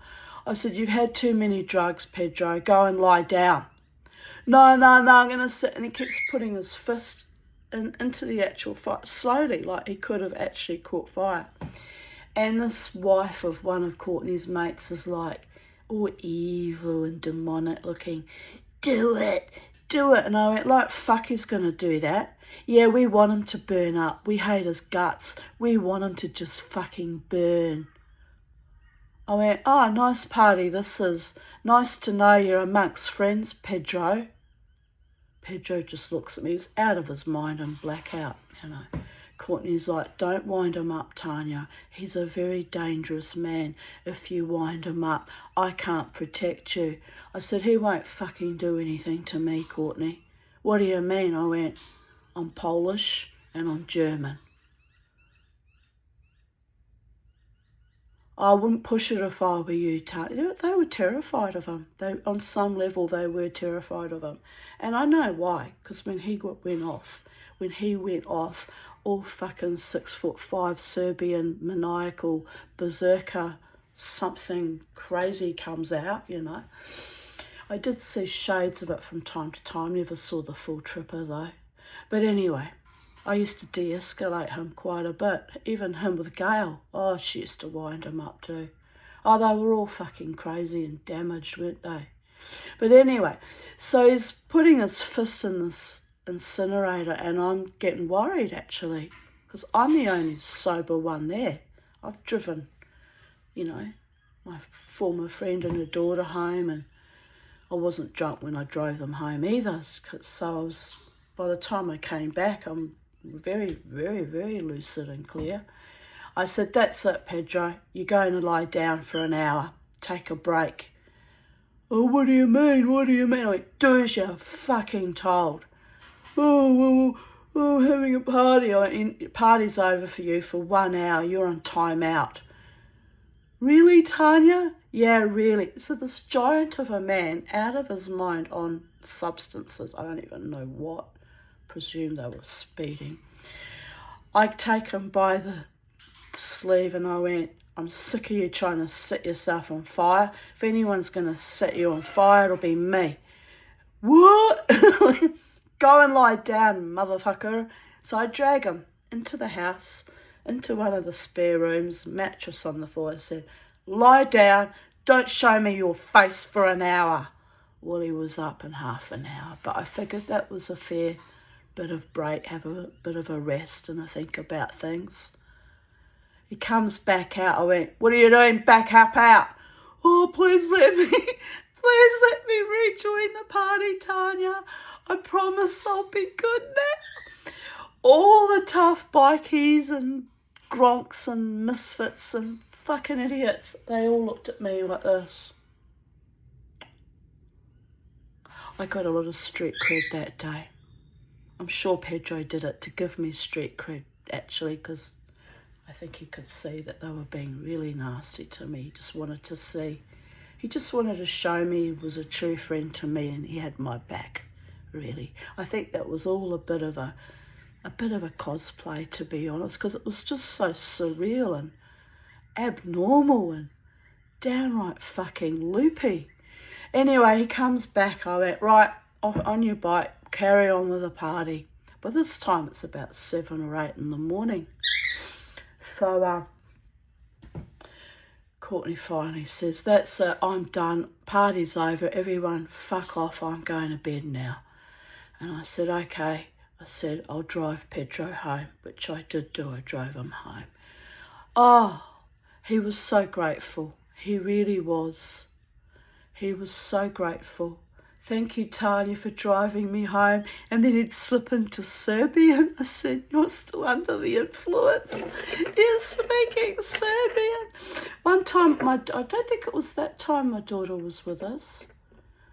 I said, you've had too many drugs, Pedro. Go and lie down. No, I'm going to sit. And he keeps putting his fist into the actual fire, slowly, like he could have actually caught fire. And this wife of one of Courtney's mates is like, all evil and demonic looking. Do it. And I went, like, fuck, he's going to do that. Yeah, we want him to burn up. We hate his guts. We want him to just fucking burn. I went, oh, nice party this is. Nice to know you're amongst friends, Pedro. Pedro just looks at me. He's out of his mind and blackout, you know. Courtney's like, don't wind him up, Tanya. He's a very dangerous man. If you wind him up, I can't protect you. I said, he won't fucking do anything to me, Courtney. What do you mean? I went, I'm Polish and I'm German. I wouldn't push it if I were you, Tanya. They were terrified of him. On some level, they were terrified of him. And I know why, because when he went off, all fucking 6'5" Serbian maniacal berserker, something crazy comes out, you know. I did see shades of it from time to time, never saw the full tripper though. But anyway, I used to de-escalate him quite a bit, even him with Gail. Oh, she used to wind him up too. Oh, they were all fucking crazy and damaged, weren't they? But anyway, so he's putting his fist in this incinerator and I'm getting worried actually because I'm the only sober one there. I've driven, you know, my former friend and her daughter home, and I wasn't drunk when I drove them home either, so by the time I came back I'm very, very, very lucid and clear. I said, that's it, Pedro, you're going to lie down for an hour, take a break. Oh, what do you mean? I went, do as you're fucking told. Oh, having a party. Party's over for you for 1 hour. You're on time out. Really, Tanya? Yeah, really. So this giant of a man, out of his mind on substances, I don't even know what, presume they were speeding. I take him by the sleeve and I went, I'm sick of you trying to set yourself on fire. If anyone's going to set you on fire, it'll be me. What? Go and lie down, motherfucker. So I drag him into the house, into one of the spare rooms, mattress on the floor. I said, lie down, don't show me your face for an hour. Well, he was up in half an hour, but I figured that was a fair bit of break, have a bit of a rest and a think about things. He comes back out. I went, what are you doing? Back up out. Oh, please let me rejoin the party, Tanya. I promise I'll be good now. All the tough bikies and gronks and misfits and fucking idiots, they all looked at me like this. I got a lot of street cred that day. I'm sure Pedro did it to give me street cred, actually, because I think he could see that they were being really nasty to me. He just wanted to show me he was a true friend to me and he had my back, really. I think that was all a bit of a cosplay, to be honest, because it was just so surreal and abnormal and downright fucking loopy. Anyway, he comes back. I went, right, on your bike, carry on with the party. But this time it's about 7 or 8 in the morning. So Courtney finally says, that's it, I'm done, party's over, everyone fuck off, I'm going to bed now. And I said, okay. I said, I'll drive Pedro home, which I did do. I drove him home. Oh, he was so grateful. He really was. He was so grateful. Thank you, Tanya, for driving me home. And then he'd slip into Serbian. I said, you're still under the influence. You're speaking Serbian. One time, I don't think it was that time my daughter was with us.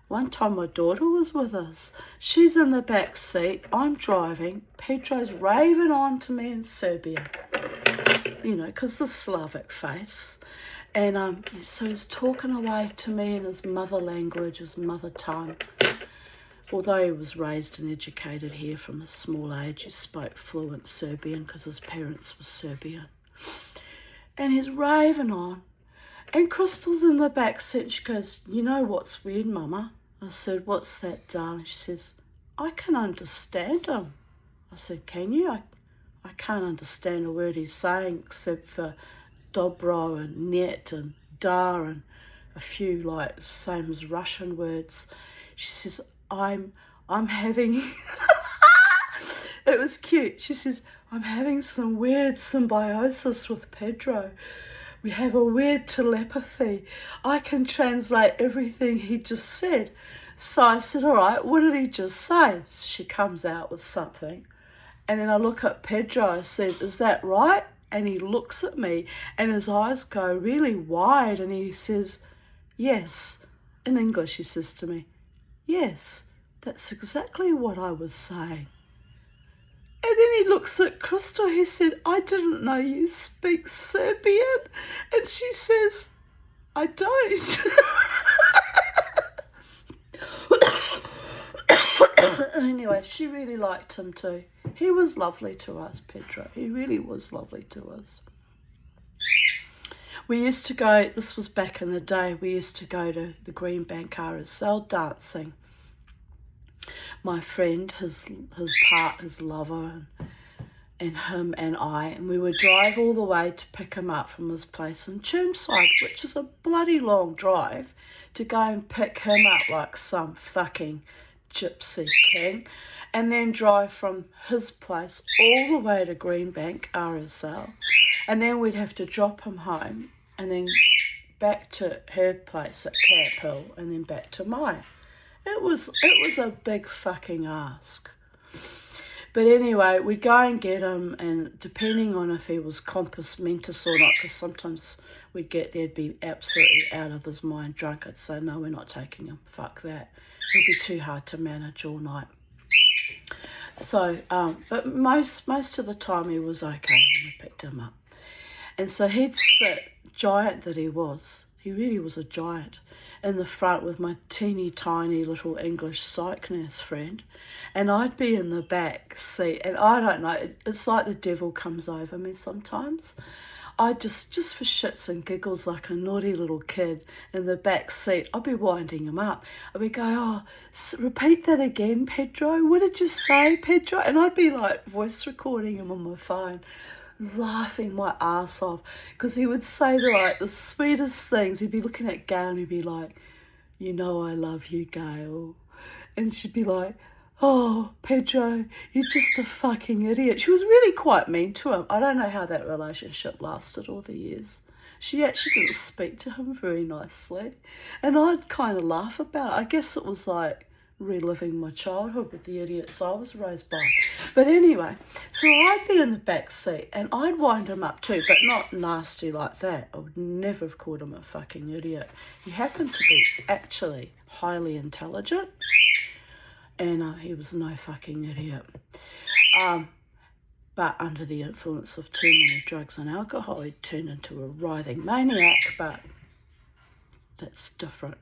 One time my daughter was with us. She's in the back seat. I'm driving. Pedro's raving on to me in Serbian. You know, because the Slavic face. And so he's talking away to me in his mother language, his mother tongue. Although he was raised and educated here from a small age, he spoke fluent Serbian because his parents were Serbian. and he's raving on. And Crystal's in the back seat. She goes, you know what's weird, Mama? I said, what's that, darling? She says, I can understand him. I said, can you? I can't understand a word he's saying except for dobro and net and da and a few like same as Russian words. She says, I'm having it was cute. She says, I'm having some weird symbiosis with Pedro. We have a weird telepathy. I can translate everything he just said. So I said, all right, what did he just say? So she comes out with something. And then I look at Pedro. I said, is that right? And he looks at me and his eyes go really wide and he says, yes. In English, he says to me, yes, that's exactly what I was saying. And then he looks at Crystal. He said, I didn't know you speak Serbian. And she says, I don't. Anyway, she really liked him too. He was lovely to us, Pedro. He really was lovely to us. We used to go, this was back in the day, we used to go to the Greenbank RSL dancing. My friend, his lover, and him and I, and we would drive all the way to pick him up from his place in Chermside, which is a bloody long drive, to go and pick him up like some fucking gypsy king, and then drive from his place all the way to Greenbank RSL, and then we'd have to drop him home, and then back to her place at Camp Hill, and then back to mine. It was a big fucking ask. But anyway, we'd go and get him, and depending on if he was compos mentis or not, because sometimes we'd get there, he'd be absolutely out of his mind drunk. I'd say, no, we're not taking him. Fuck that. He'll be too hard to manage all night. So, but most of the time he was okay when we picked him up. And so he'd sit, giant that he really was a giant, in the front with my teeny tiny little English psych nurse friend, and I'd be in the back seat, and I don't know, it's like the devil comes over me sometimes. I just for shits and giggles, like a naughty little kid in the back seat, I'd be winding him up. I'd be going, oh, repeat that again, Pedro. What did you say, Pedro? And I'd be like voice recording him on my phone, laughing my ass off, because he would say the sweetest things. He'd be looking at Gail and he'd be like, you know I love you, Gail. And she'd be like, oh, Pedro, you're just a fucking idiot. She was really quite mean to him. I don't know how that relationship lasted all the years. She actually didn't speak to him very nicely. And I'd kind of laugh about it. I guess it was like reliving my childhood with the idiots I was raised by. But anyway, so I'd be in the back seat and I'd wind him up too, but not nasty like that. I would never have called him a fucking idiot. He happened to be actually highly intelligent, and he was no fucking idiot. But under the influence of too many drugs and alcohol, he turned into a writhing maniac, but that's different.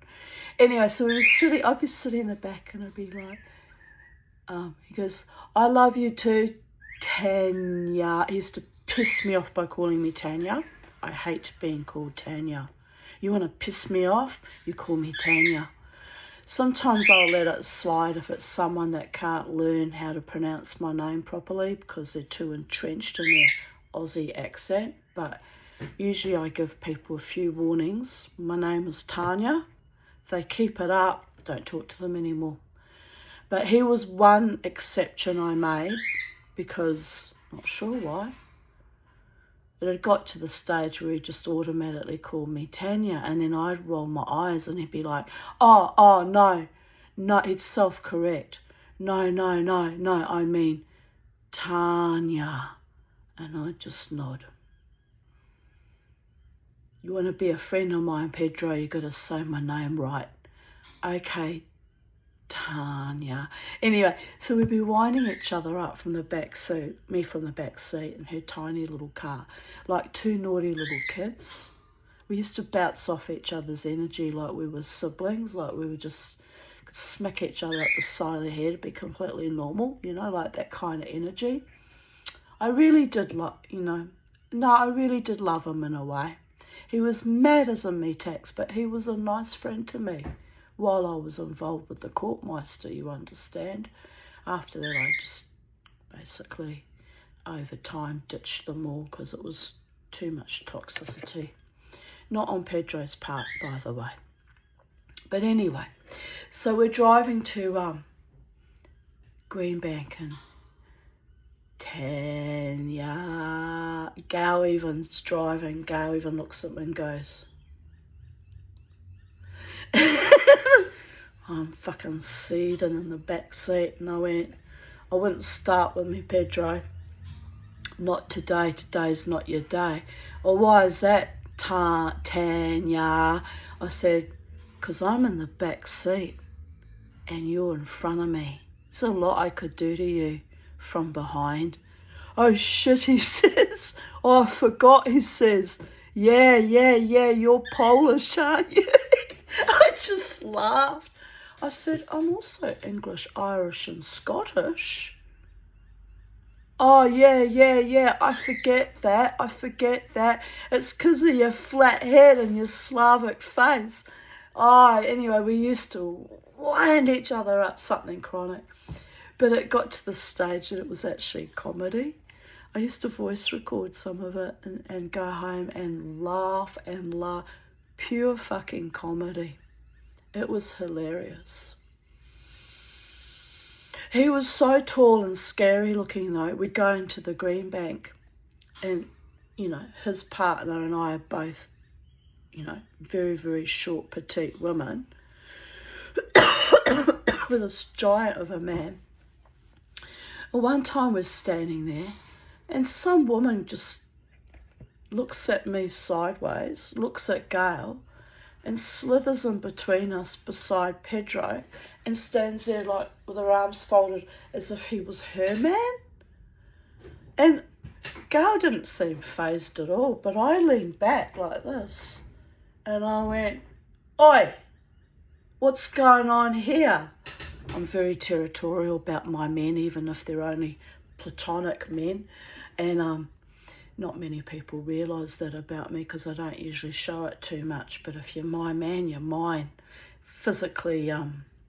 Anyway, so I'd be sitting in the back and I'd be like, he goes, I love you too, Tanya. He used to piss me off by calling me Tanya. I hate being called Tanya. You want to piss me off? You call me Tanya. Sometimes I'll let it slide if it's someone that can't learn how to pronounce my name properly because they're too entrenched in their Aussie accent. But usually I give people a few warnings. My name is Tanya. If they keep it up, don't talk to them anymore. But he was one exception I made because, not sure why, but it got to the stage where he just automatically called me Tanya, and then I'd roll my eyes and he'd be like, oh, no, he'd self-correct. No, I mean Tanya. And I'd just nod. You want to be a friend of mine, Pedro, you got to say my name right. Okay, Tanya. Anyway, so we'd be winding each other up from the back seat, me from the back seat in her tiny little car, like two naughty little kids. We used to bounce off each other's energy like we were siblings, like we would just smack each other up the side of the head, be completely normal, like that kind of energy. I really did no, I really did love him in a way. He was mad as a meat-axe, but he was a nice friend to me while I was involved with the courtmeister, you understand. After that, I just basically, over time, ditched them all because it was too much toxicity. Not on Pedro's part, by the way. But anyway, so we're driving to Greenbank and Tanya. Gail Evan's driving. Gail even looks at me and goes, I'm fucking seething in the back seat, and I went, I wouldn't start with me, Pedro. Not today. Today's not your day. Well, why is that, Tanya? I said, because I'm in the back seat and you're in front of me. There's a lot I could do to you from behind. Oh shit, he says. Oh, I forgot, he says. Yeah, you're Polish, aren't you? I just laughed. I said, I'm also English, Irish and Scottish. Oh, yeah, I forget that. It's because of your flat head and your Slavic face. Oh, anyway, we used to wind each other up, something chronic. But it got to the stage that it was actually comedy. I used to voice record some of it and go home and laugh. Pure fucking comedy. It was hilarious. He was so tall and scary looking though. We'd go into the Greenbank and, you know, his partner and I are both, you know, very, very short, petite women with this giant of a man. Well, one time we're standing there and some woman just looks at me sideways, looks at Gail, and slithers in between us beside Pedro and stands there like with her arms folded as if he was her man. And Gail didn't seem fazed at all, but I leaned back like this and I went, Oi, what's going on here? I'm very territorial about my men, even if they're only platonic men. And not many people realise that about me because I don't usually show it too much. But if you're my man, you're mine. Physically,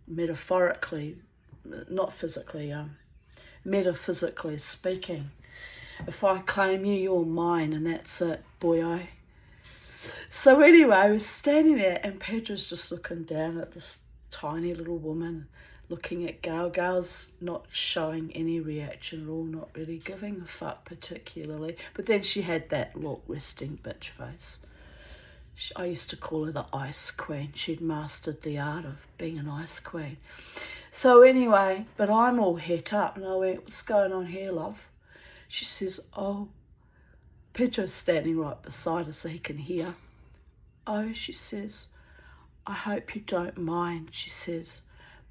metaphorically, not physically, metaphysically speaking. If I claim you, you're mine, and that's it, boyo. So anyway, I was standing there and Pedro's just looking down at this tiny little woman, looking at Gail. Gail's not showing any reaction at all, not really giving a fuck particularly. But then she had that look, resting bitch face. I used to call her the ice queen. She'd mastered the art of being an ice queen. So anyway, but I'm all het up and I went, what's going on here, love? She says, oh, Pedro's standing right beside us so he can hear. Oh, she says, I hope you don't mind, she says,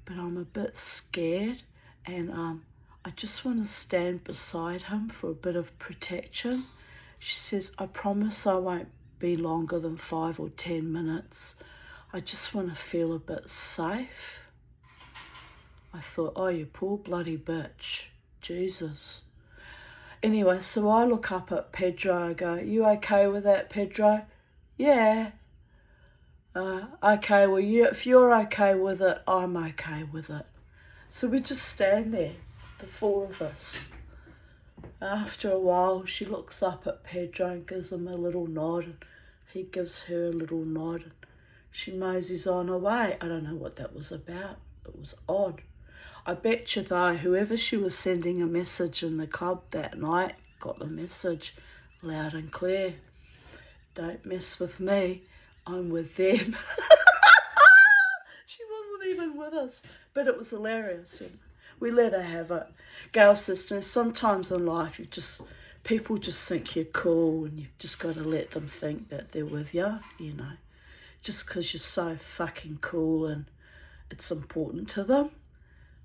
but I'm a bit scared and I just want to stand beside him for a bit of protection. She says, I promise I won't be longer than 5 or 10 minutes. I just want to feel a bit safe. I thought, oh, you poor bloody bitch. Jesus. Anyway, so I look up at Pedro. I go, you okay with that, Pedro? Yeah. Okay, well, if you're okay with it, I'm okay with it. So we just stand there, the four of us. After a while, she looks up at Pedro and gives him a little nod, and he gives her a little nod, and she moseys on her way. I don't know what that was about. It was odd. I bet you, though, whoever she was sending a message in the club that night got the message loud and clear. Don't mess with me. I'm with them. She wasn't even with us, but it was hilarious. You know. We let her have it. Gail's sister, sometimes in life people just think you're cool and you've just got to let them think that they're with you, you know. Just because you're so fucking cool and it's important to them.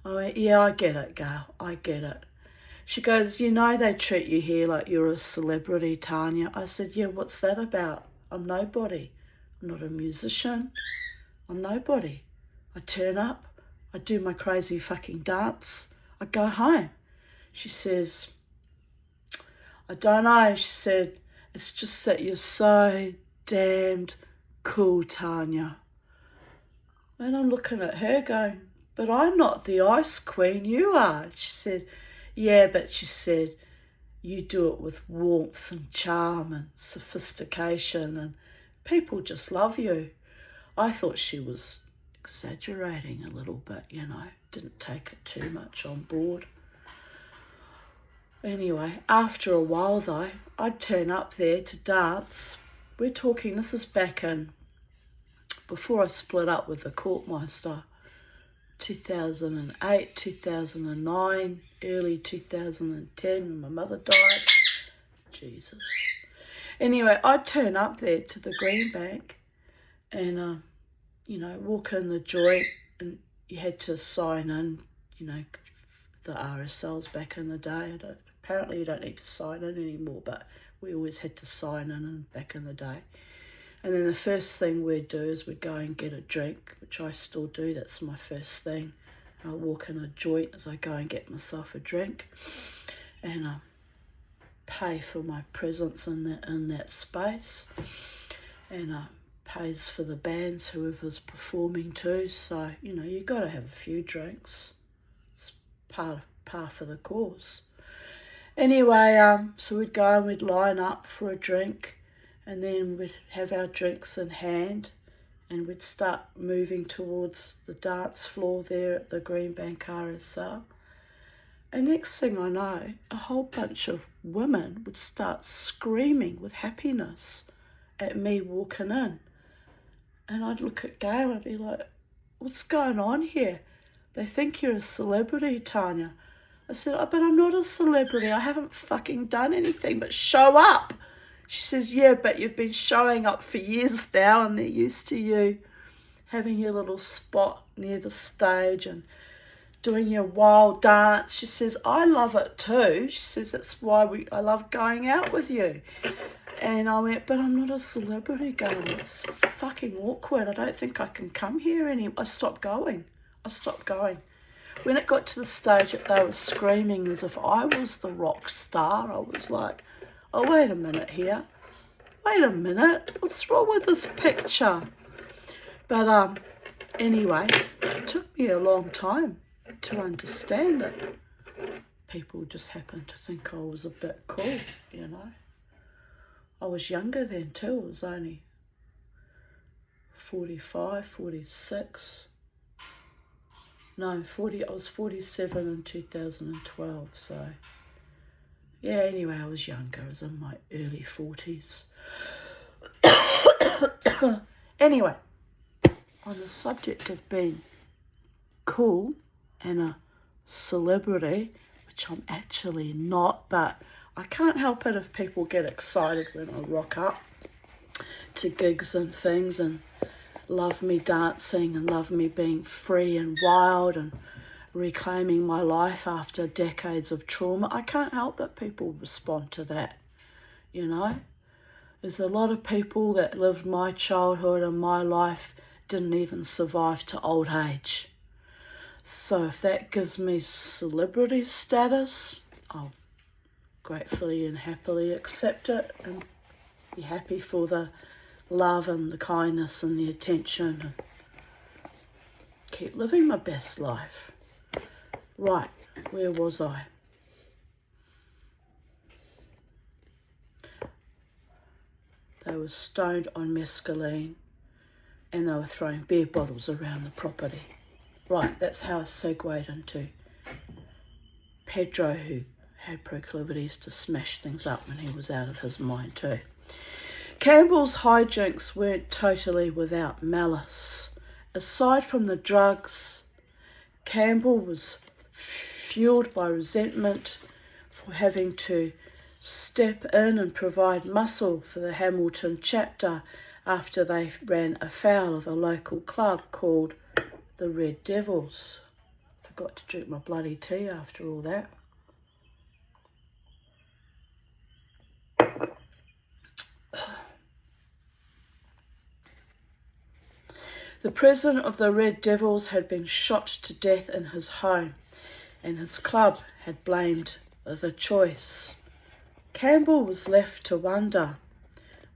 I went, yeah, I get it, Gail. I get it. She goes, you know they treat you here like you're a celebrity, Tanya. I said, yeah, what's that about? I'm nobody. I'm not a musician. I'm nobody. I turn up. I do my crazy fucking dance. I go home. She says, I don't know. She said, It's just that you're so damned cool, Tanya. And I'm looking at her going, but I'm not the ice queen, you are. She said, yeah, but she said, you do it with warmth and charm and sophistication and people just love you. I thought she was exaggerating a little bit, you know, didn't take it too much on board. Anyway, after a while though, I'd turn up there to dance. We're talking, this is back in, before I split up with the courtmeister, 2008, 2009, early 2010 when my mother died. Jesus. Anyway, I'd turn up there to the Greenbank and, you know, walk in the joint and you had to sign in, you know, the RSLs back in the day. Apparently you don't need to sign in anymore, but we always had to sign in back in the day. And then the first thing we'd do is we'd go and get a drink, which I still do. That's my first thing. I walk in a joint as I go and get myself a drink and pay for my presence in that space, and pays for the bands, whoever's performing too. So, you know, you've got to have a few drinks. It's par for the course. Anyway, so we'd go and we'd line up for a drink, and then we'd have our drinks in hand and we'd start moving towards the dance floor there at the Greenbank RSL. And next thing I know, a whole bunch of women would start screaming with happiness at me walking in. And I'd look at Gail and be like, what's going on here? They think you're a celebrity, Tanya. I said, oh, but I'm not a celebrity. I haven't fucking done anything but show up. She says, yeah, but you've been showing up for years now and they're used to you having your little spot near the stage and doing your wild dance. She says, I love it too. She says, that's why I love going out with you. And I went, but I'm not a celebrity, Gail. It's fucking awkward. I don't think I can come here anymore. I stopped going. When it got to the stage that they were screaming as if I was the rock star, I was like, oh, wait a minute here. Wait a minute. What's wrong with this picture? But anyway, it took me a long time to understand it. People just happened to think I was a bit cool, you know. I was younger then too. I was only 45, 46. No, 40. I was 47 in 2012, so... yeah, anyway, I was younger. I was in my early 40s. Anyway, on the subject of being cool and a celebrity, which I'm actually not, but I can't help it if people get excited when I rock up to gigs and things and love me dancing and love me being free and wild and reclaiming my life after decades of trauma. I can't help but people respond to that, you know. There's a lot of people that lived my childhood and my life didn't even survive to old age. So if that gives me celebrity status, I'll gratefully and happily accept it and be happy for the love and the kindness and the attention and keep living my best life. Right, where was I? They were stoned on mescaline and they were throwing beer bottles around the property. Right, that's how I segued into Pedro, who had proclivities to smash things up when he was out of his mind too. Campbell's hijinks weren't totally without malice. Aside from the drugs, Campbell was fueled by resentment for having to step in and provide muscle for the Hamilton chapter after they ran afoul of a local club called the Red Devils. Forgot to drink my bloody tea after all that. The president of the Red Devils had been shot to death in his home, and his club had blamed the choice. Campbell was left to wonder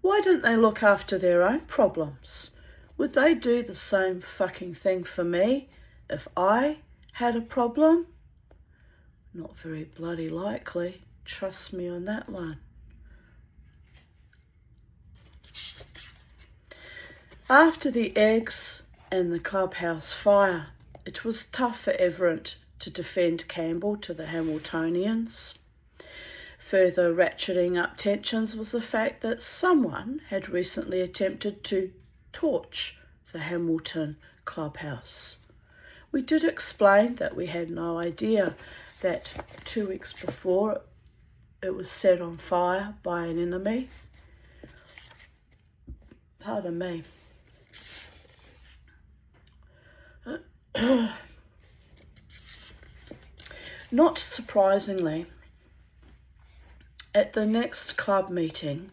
Why didn't they look after their own problems? Would they do the same fucking thing for me if I had a problem? Not very bloody likely. Trust me on that one. After the eggs and the clubhouse fire, it was tough for Everett to defend Campbell to the Hamiltonians. Further ratcheting up tensions was the fact that someone had recently attempted to torch the Hamilton clubhouse. We did explain that we had no idea that 2 weeks before it was set on fire by an enemy. Pardon me. Not surprisingly, at the next club meeting,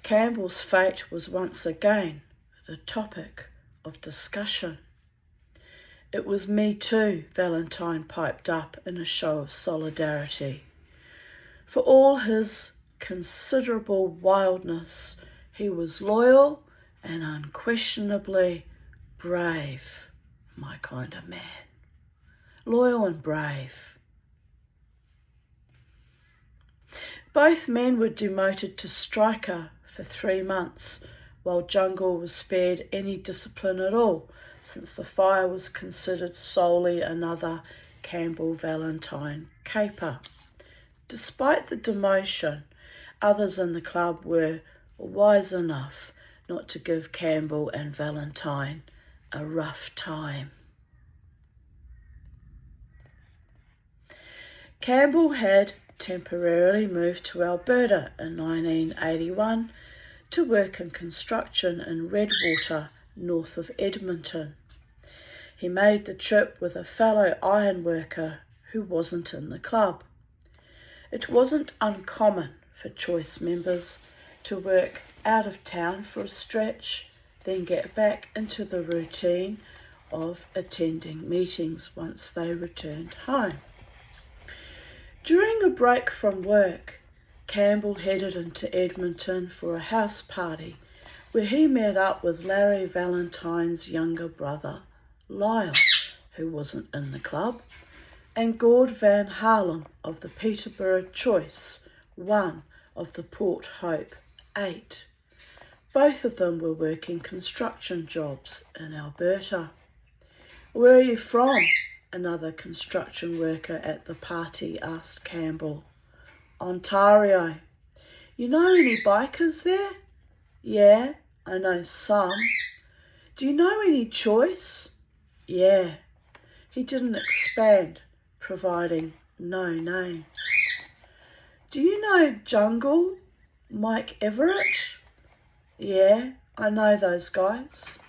Campbell's fate was once again the topic of discussion. It was me too, Valentine piped up in a show of solidarity. For all his considerable wildness, he was loyal and unquestionably brave, my kind of man. Loyal and brave. Both men were demoted to striker for 3 months, while Jungle was spared any discipline at all, since the fire was considered solely another Campbell-Valentine caper. Despite the demotion, others in the club were wise enough not to give Campbell and Valentine a rough time. Campbell had temporarily moved to Alberta in 1981 to work in construction in Redwater, north of Edmonton. He made the trip with a fellow ironworker who wasn't in the club. It wasn't uncommon for Choice members to work out of town for a stretch, then get back into the routine of attending meetings once they returned home. During a break from work, Campbell headed into Edmonton for a house party where he met up with Larry Valentine's younger brother, Lyle, who wasn't in the club, and Gord Van Harlem of the Peterborough Choice, one of the Port Hope 8. Both of them were working construction jobs in Alberta. "Where are you from?" another construction worker at the party asked Campbell. "Ontario." "You know any bikers there?" "Yeah, I know some." "Do you know any Choice?" "Yeah." He didn't expand, providing no names. "Do you know Jungle, Mike Everett?" "Yeah, I know those guys."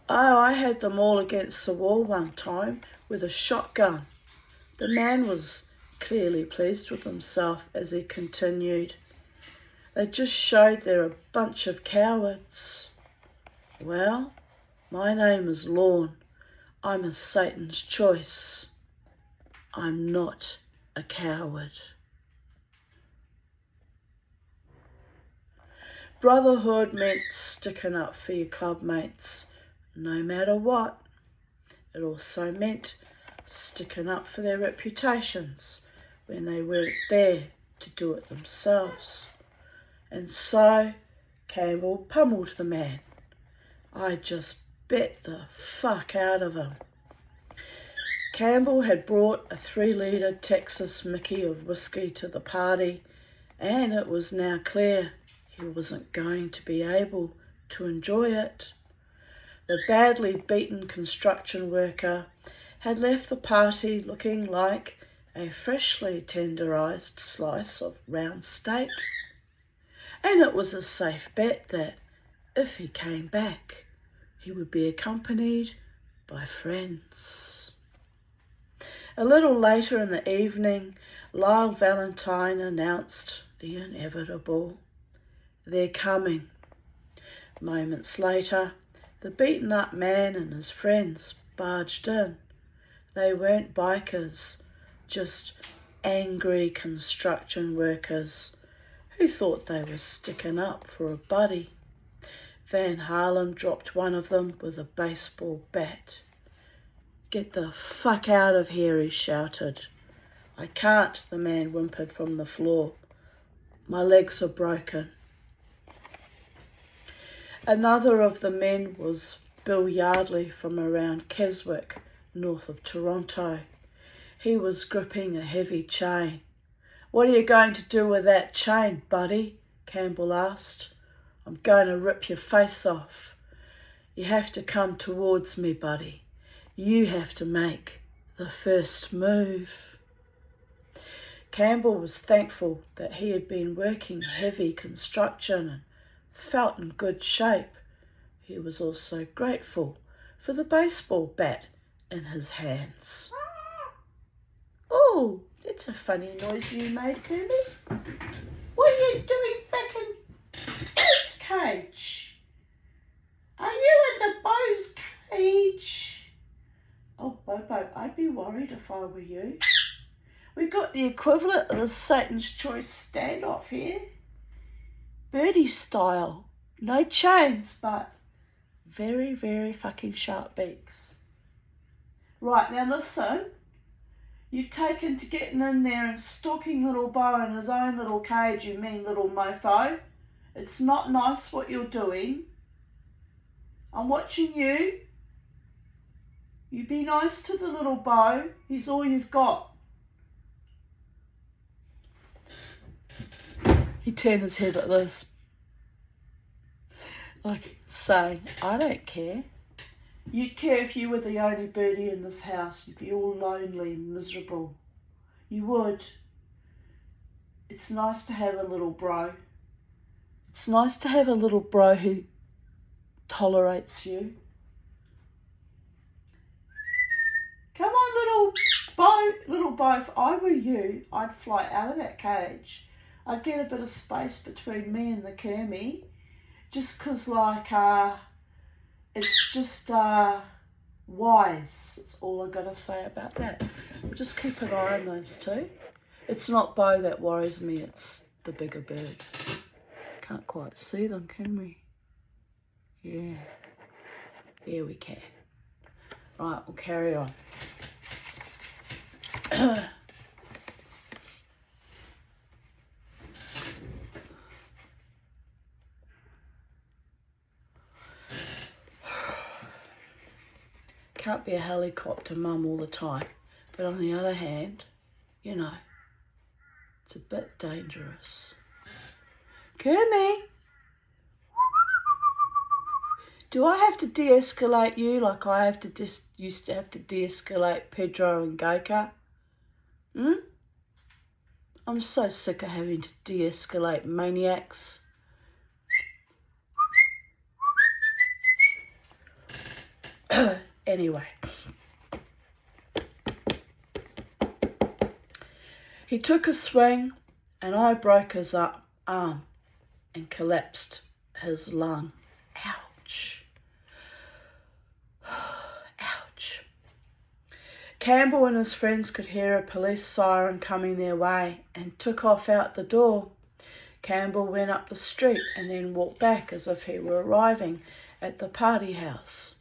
"Oh, I had them all against the wall one time with a shotgun." The man was clearly pleased with himself as he continued. "They just showed they're a bunch of cowards." "Well, my name is Lorne. I'm a Satan's choice. I'm not a coward." Brotherhood meant sticking up for your club mates, no matter what. It also meant sticking up for their reputations when they weren't there to do it themselves. And so Campbell pummeled the man. I just bet the fuck out of him. Campbell had brought a 3-litre Texas Mickey of whiskey to the party, and it was now clear he wasn't going to be able to enjoy it. The badly beaten construction worker had left the party looking like a freshly tenderised slice of round steak, and it was a safe bet that if he came back, he would be accompanied by friends. A little later in the evening, Lyle Valentine announced the inevitable. "They're coming." Moments later, the beaten-up man and his friends barged in. They weren't bikers, just angry construction workers who thought they were sticking up for a buddy. Van Harlem dropped one of them with a baseball bat. "Get the fuck out of here," he shouted. "I can't," the man whimpered from the floor. "My legs are broken." Another of the men was Bill Yardley from around Keswick, north of Toronto. He was gripping a heavy chain. "What are you going to do with that chain, buddy?" Campbell asked. "I'm going to rip your face off." "You have to come towards me, buddy. You have to make the first move." Campbell was thankful that he had been working heavy construction and felt in good shape. He was also grateful for the baseball bat in his hands. "Oh, that's a funny noise you made, Kirby. What are you doing back in Bo's cage? Are you in the Bo's cage?" "Oh, Bobo, I'd be worried if I were you. We got the equivalent of the Satan's Choice standoff here. Birdie style. No chains, but very, very fucking sharp beaks. Right, now listen. You've taken to getting in there and stalking little Bo in his own little cage, you mean little mofo. It's not nice what you're doing. I'm watching you. You be nice to the little Bo. He's all you've got." He turned his head like this, like saying, "I don't care. You'd care if you were the only birdie in this house. You'd be all lonely and miserable. You would. It's nice to have a little bro. It's nice to have a little bro who tolerates you. Come on, little Bo, if I were you, I'd fly out of that cage. I'd get a bit of space between me and the Kermie, just 'cause it's just wise. That's all I've got to say about that. We'll just keep an eye on those two. It's not Bo that worries me, it's the bigger bird. Can't quite see them, can we? Yeah. Yeah, we can. Right, we'll carry on. Can't be a helicopter mum all the time, but on the other hand, you know, it's a bit dangerous. Kermie, do I have to de-escalate you like I have to used to have to de-escalate Pedro and Goka? I'm so sick of having to de-escalate maniacs. Anyway, he took a swing and I broke his arm and collapsed his lung. Ouch. Ouch. Campbell and his friends could hear a police siren coming their way and took off out the door. Campbell went up the street and then walked back as if he were arriving at the party house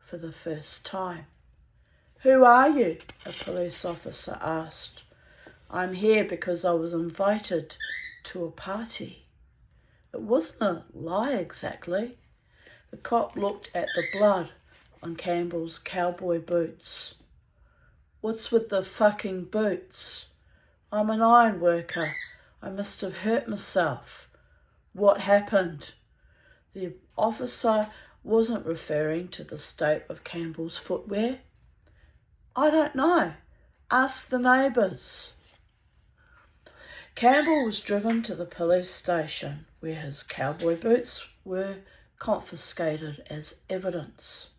for the first time. "Who are you?" a police officer asked. "I'm here because I was invited to a party." It wasn't a lie exactly. The cop looked at the blood on Campbell's cowboy boots. "What's with the fucking boots?" "I'm an iron worker. I must have hurt myself." "What happened?" The officer wasn't referring to the state of Campbell's footwear. "I don't know. Ask the neighbours." Campbell was driven to the police station where his cowboy boots were confiscated as evidence.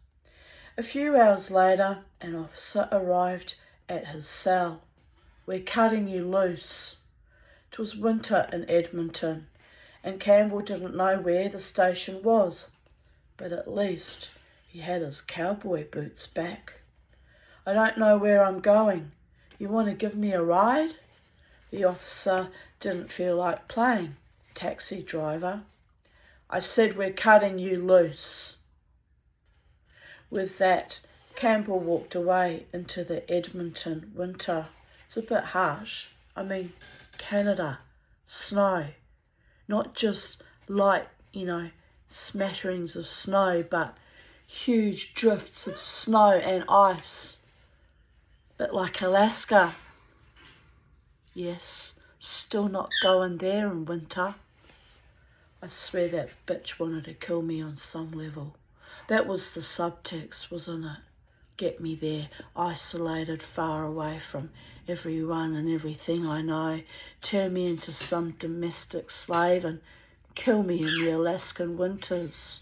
A few hours later, an officer arrived at his cell. "We're cutting you loose." It was winter in Edmonton, and Campbell didn't know where the station was, but at least he had his cowboy boots back. "I don't know where I'm going. You want to give me a ride?" The officer didn't feel like playing. taxi driver. I said, we're cutting you loose. With that, Campbell walked away into the Edmonton winter. It's a bit harsh. I mean, Canada, snow, not just light, smatterings of snow, but huge drifts of snow and ice. Bit like Alaska. Yes, still not going there in winter. I swear that bitch wanted to kill me on some level. That was the subtext, wasn't it? Get me there, isolated, far away from everyone and everything I know, turn me into some domestic slave and kill me in the Alaskan winters.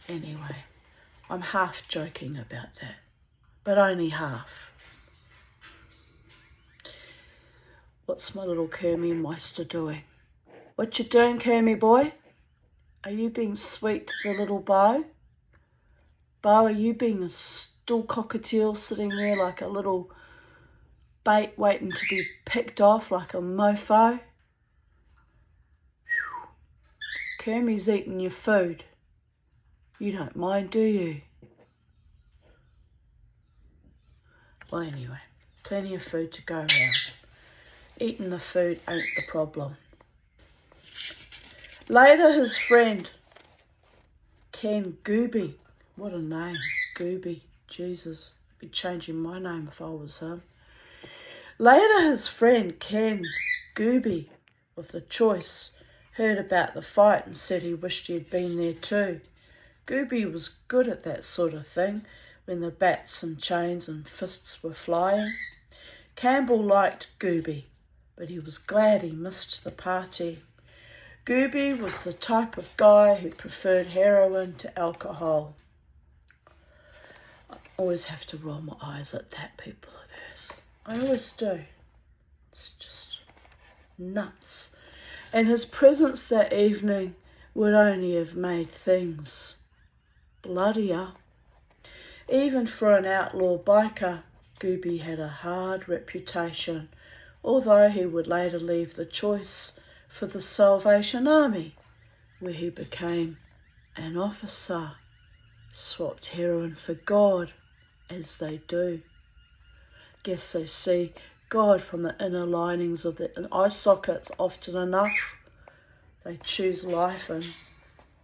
Anyway, I'm half joking about that, but only half. What's my little Kermie Meister doing? What you doing, Kermie boy? Are you being sweet to the little Bo? Bo, are you being a stool cockatiel sitting there like a little bait waiting to be picked off like a mofo? Kermie's eating your food. You don't mind, do you? Well, anyway, plenty of food to go around. Eating the food ain't the problem. Later, his friend, Ken Gooby, what a name, Gooby, Jesus, I'd be changing my name if I was him. Later, his friend, Ken Gooby, of The Choice, heard about the fight and said he wished he had been there too. Gooby was good at that sort of thing, when the bats and chains and fists were flying. Campbell liked Gooby, but he was glad he missed the party. Gooby was the type of guy who preferred heroin to alcohol. I always have to roll my eyes at that, people of Earth. I always do. It's just nuts. And his presence that evening would only have made things bloodier. Even for an outlaw biker, Gooby had a hard reputation, although he would later leave The Choice for the Salvation Army, where he became an officer, swapped heroin for God, as they do. Guess they see God from the inner linings of the eye sockets often enough. They choose life and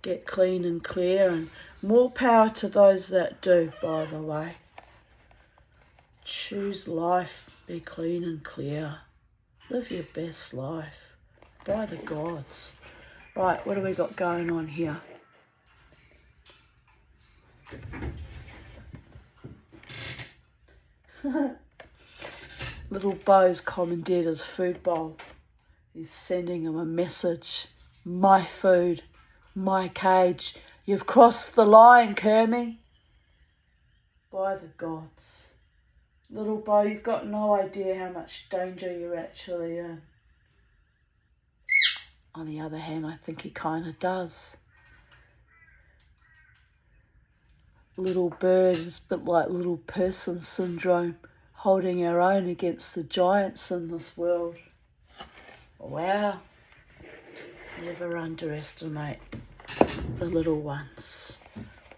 get clean and clear, and more power to those that do, by the way. Choose life, be clean and clear. Live your best life, by the gods. Right, what do we got going on here? Little Bo's commandeered his food bowl. He's sending him a message. My food, my cage. You've crossed the line, Kermie. By the gods. Little Bo, you've got no idea how much danger you're actually in. On the other hand, I think he kind of does. Little bird is a bit like little person syndrome, holding our own against the giants in this world. Wow. Never underestimate the little ones.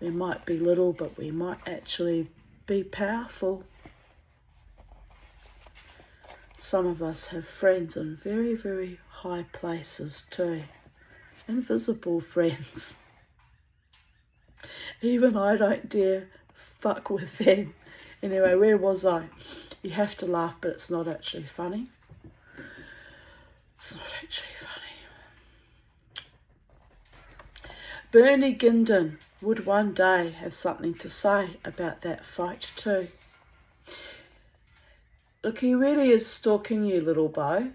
We might be little, but we might actually be powerful. Some of us have friends in very, very high places too. Invisible friends. Even I don't dare fuck with them. Anyway, where was I? You have to laugh, but it's not actually funny. It's not actually funny. Bernie Gindin would one day have something to say about that fight too. Look, he really is stalking you, little Bo.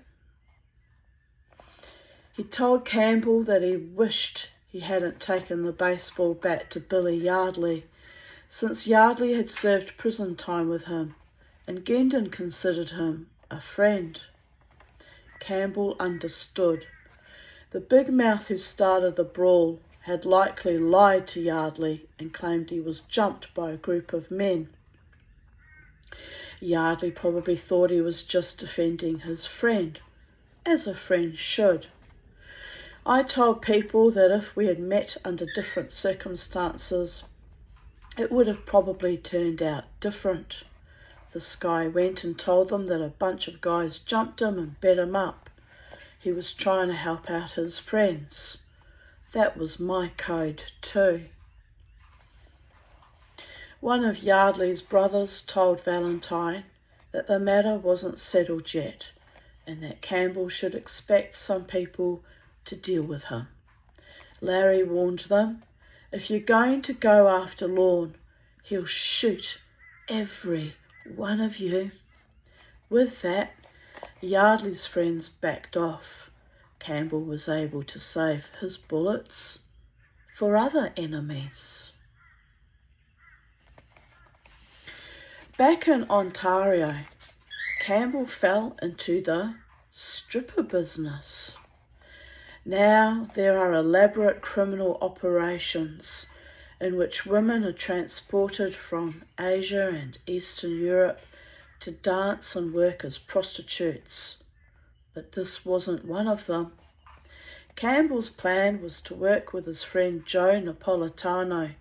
He told Campbell that he wished he hadn't taken the baseball bat to Billy Yardley, since Yardley had served prison time with him, and Gindin considered him a friend. Campbell understood. The big mouth who started the brawl had likely lied to Yardley and claimed he was jumped by a group of men. Yardley probably thought he was just defending his friend, as a friend should. I told people that if we had met under different circumstances, it would have probably turned out different. This guy went and told them that a bunch of guys jumped him and beat him up. He was trying to help out his friends. That was my code too. One of Yardley's brothers told Valentine that the matter wasn't settled yet and that Campbell should expect some people to deal with him. Larry warned them, if you're going to go after Lorne, he'll shoot every one of you. With that, Yardley's friends backed off. Campbell was able to save his bullets for other enemies. Back in Ontario, Campbell fell into the stripper business. Now there are elaborate criminal operations in which women are transported from Asia and Eastern Europe to dance and work as prostitutes. But this wasn't one of them. Campbell's plan was to work with his friend Joe Napolitano,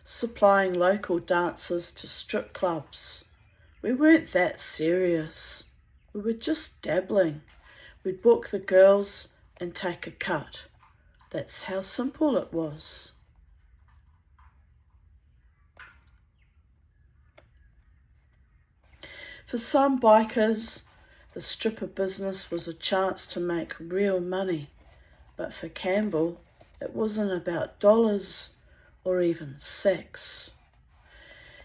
supplying local dancers to strip clubs. We weren't that serious. We were just dabbling. We'd book the girls and take a cut. That's how simple it was. For some bikers, the stripper business was a chance to make real money, but for Campbell, it wasn't about dollars or even sex.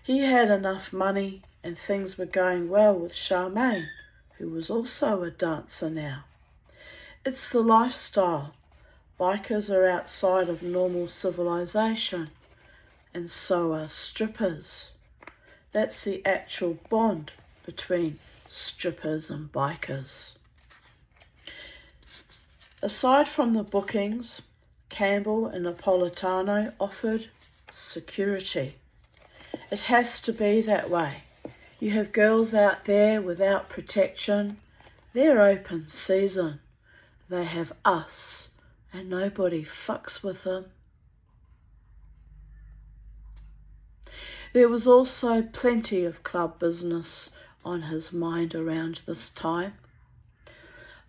He had enough money and things were going well with Charmaine, who was also a dancer now. It's the lifestyle. Bikers are outside of normal civilization, and so are strippers. That's the actual bond between strippers and bikers. Aside from the bookings, Campbell and Napolitano offered security. It has to be that way. You have girls out there without protection. They're open season. They have us, and nobody fucks with them. There was also plenty of club business on his mind around this time.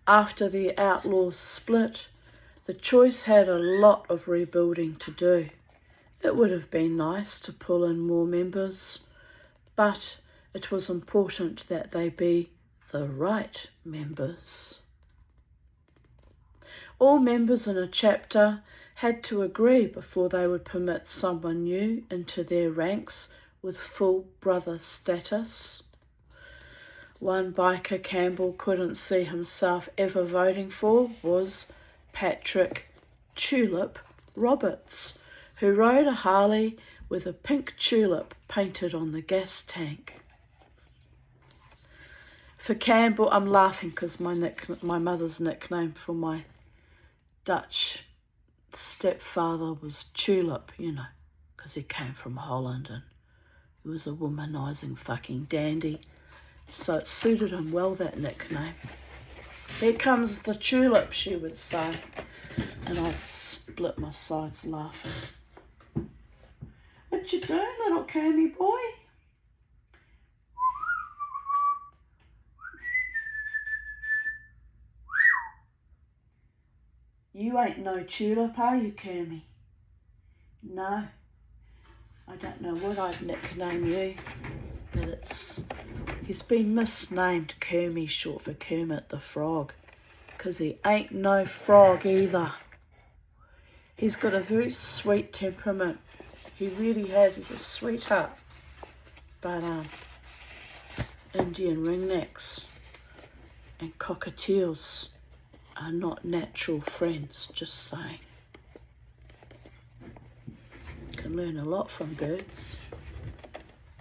After the Outlaws split, the Choice had a lot of rebuilding to do. It would have been nice to pull in more members, but it was important that they be the right members. All members in a chapter had to agree before they would permit someone new into their ranks with full brother status. One biker Campbell couldn't see himself ever voting for was Patrick Tulip Roberts, who rode a Harley with a pink tulip painted on the gas tank. For Campbell, I'm laughing because my mother's nickname for my Dutch stepfather was Tulip, because he came from Holland and he was a womanising fucking dandy. So it suited him well, that nickname. Here comes the tulip, she would say. And I'd split my sides laughing. What you doing, little Kermy boy? You ain't no tulip, are you, Kermy? No. I don't know what I'd nickname you, but he's been misnamed Kermy, short for Kermit the Frog, because he ain't no frog either. He's got a very sweet temperament. He really has. He's a sweetheart. But Indian ringnecks and cockatiels are not natural friends, just saying. Can learn a lot from birds.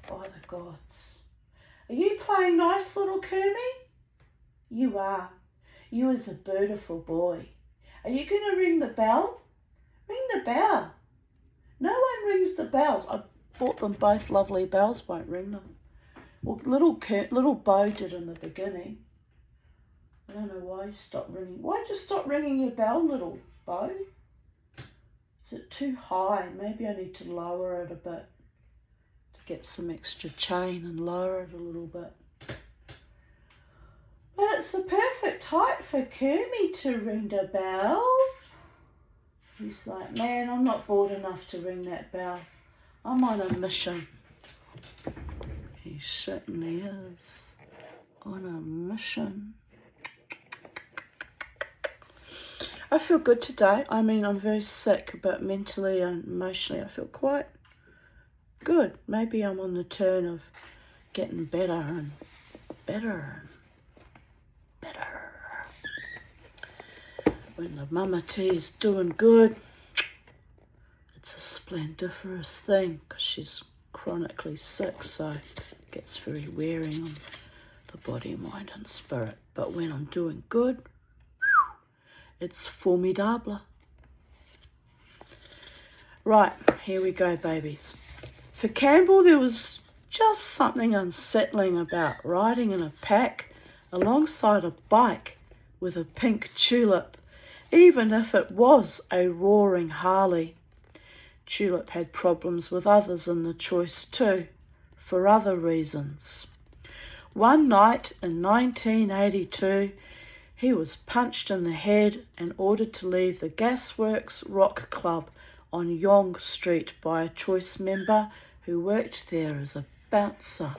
By the gods. Are you playing nice, little Kermy? You are. You is a beautiful boy. Are you going to ring the bell? Ring the bell. No one rings the bells. I bought them both lovely bells. Won't ring them. Well, little Bo did in the beginning. I don't know why he stopped ringing. Why'd you stop ringing your bell, little Bo? Is it too high? Maybe I need to lower it a bit to get some extra chain and lower it a little bit. But it's the perfect height for Kermie to ring the bell. He's like, man, I'm not bored enough to ring that bell. I'm on a mission. He certainly is on a mission. I feel good today. I mean, I'm very sick, but mentally and emotionally I feel quite good. Maybe I'm on the turn of getting better and better and better. When the mama tea is doing good, it's a splendiferous thing because she's chronically sick, so it gets very wearing on the body, mind and spirit. But when I'm doing good, it's formidable. Right, here we go, babies. For Campbell, there was just something unsettling about riding in a pack alongside a bike with a pink tulip, even if it was a roaring Harley. Tulip had problems with others in the choice too, for other reasons. One night in 1982, he was punched in the head and ordered to leave the Gasworks Rock Club on Yonge Street by a choice member who worked there as a bouncer.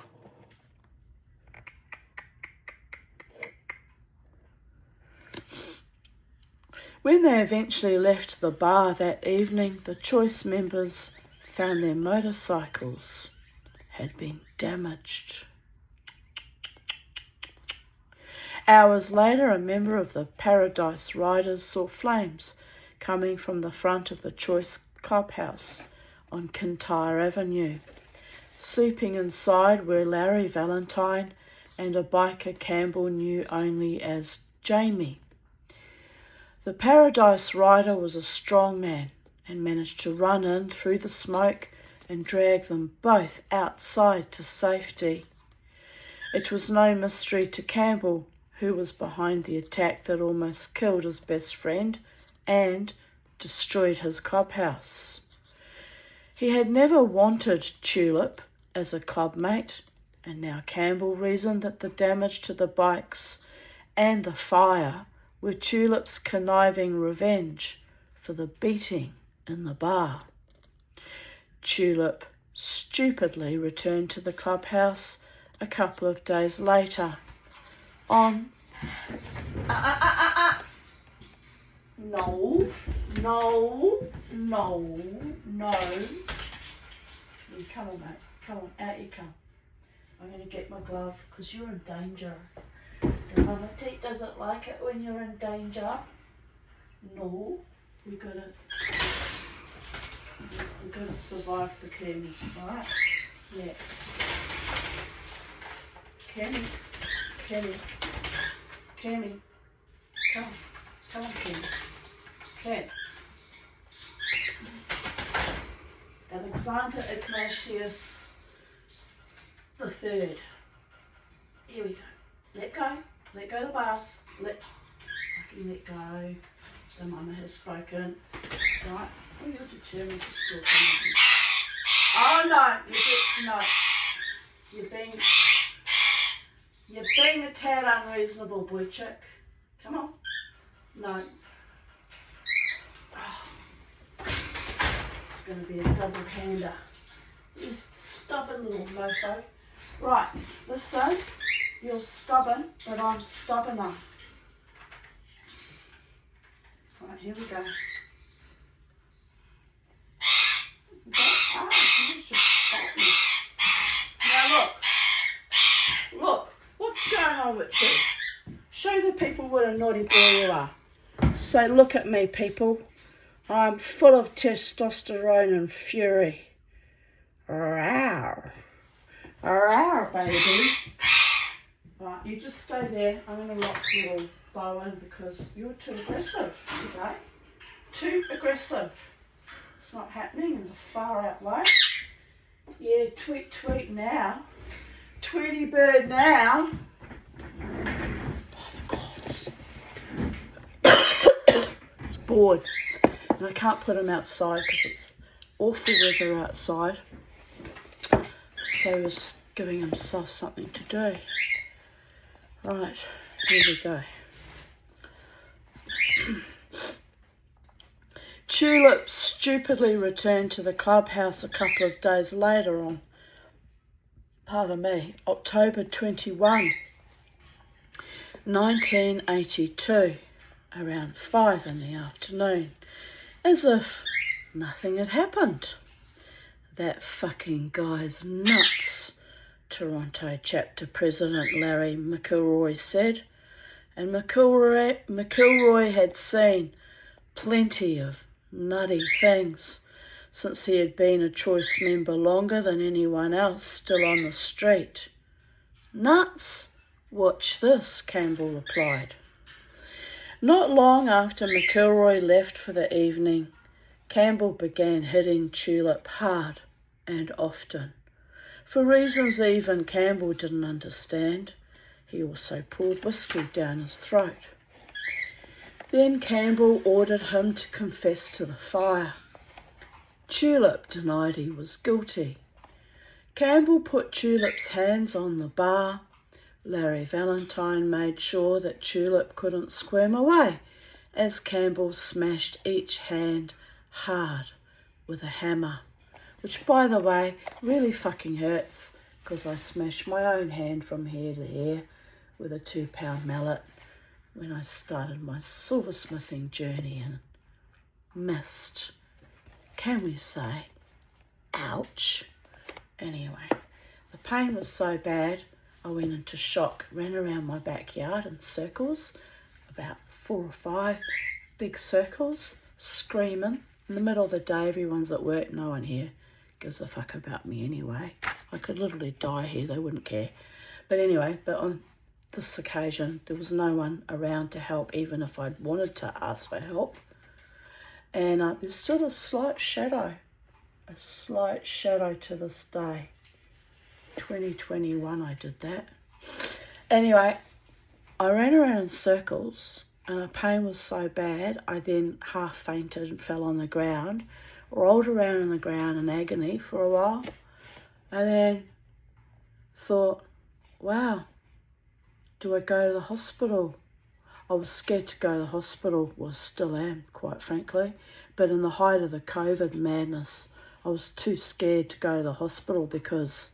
When they eventually left the bar that evening, the choice members found their motorcycles had been damaged. Hours later, a member of the Paradise Riders saw flames coming from the front of the Choice Clubhouse on Kintyre Avenue. Sleeping inside were Larry Valentine and a biker Campbell knew only as Jamie. The Paradise Rider was a strong man and managed to run in through the smoke and drag them both outside to safety. It was no mystery to Campbell who was behind the attack that almost killed his best friend and destroyed his clubhouse. He had never wanted Tulip as a clubmate, and now Campbell reasoned that the damage to the bikes and the fire were Tulip's conniving revenge for the beating in the bar. Tulip stupidly returned to the clubhouse a couple of days later on... No. Come on, mate. Come on, out you come. I'm going to get my glove because you're in danger. Your mama Teat doesn't like it when you're in danger. No. We gotta survive the Kermie, alright? Yeah. Kermie. Come on, Kermie. Okay. Alexander Ignatius the Third. Here we go. Let go the bars. Let go. The mama has spoken. Right. Oh, you're determined to still come on. Oh no, you're being a tad unreasonable, boy chick. Come on. No. Oh. It's going to be a double hander. You stubborn little mofo. Right, listen. You're stubborn, but I'm stubborner. Right, here we go. Now look, what's going on with you? Show the people what a naughty boy you are. Say, look at me, people. I'm full of testosterone and fury. Rawr. Rawr, baby. Right, you just stay there. I'm going to lock little Bo in because you're too aggressive today. Too aggressive. It's not happening in the far out way. Yeah, tweet now. Tweety bird now. By the gods. It's bored. And I can't put him outside because it's awful weather outside. So he was just giving himself something to do. Right, here we go. Tulip stupidly returned to the clubhouse a couple of days later on, October 21, 1982, around 5 in the afternoon, as if nothing had happened. That fucking guy's nuts, Toronto chapter president Larry McIlroy said, and McIlroy had seen plenty of nutty things since he had been a choice member longer than anyone else still on the street. Nuts? Watch this, Campbell replied. Not long after McIlroy left for the evening, Campbell began hitting Tulip hard and often, for reasons even Campbell didn't understand. He also poured whiskey down his throat. Then Campbell ordered him to confess to the fire. Tulip denied he was guilty. Campbell put Tulip's hands on the bar. Larry Valentine made sure that Tulip couldn't squirm away as Campbell smashed each hand hard with a hammer, which, by the way, really fucking hurts because I smashed my own hand from here to here with a 2-pound mallet when I started my silversmithing journey and missed. Can we say, ouch? Anyway, the pain was so bad, I went into shock, ran around my backyard in circles, about 4 or 5 big circles, screaming. In the middle of the day, everyone's at work, no one here gives a fuck about me anyway. I could literally die here, they wouldn't care. But anyway, on this occasion, there was no one around to help, even if I'd wanted to ask for help. And there's still a slight shadow to this day. 2021 I did that. Anyway, I ran around in circles and the pain was so bad I then half fainted and fell on the ground, rolled around on the ground in agony for a while, and then thought, wow, do I go to the hospital? I was scared to go to the hospital, well, still am, quite frankly, but in the height of the COVID madness, I was too scared to go to the hospital because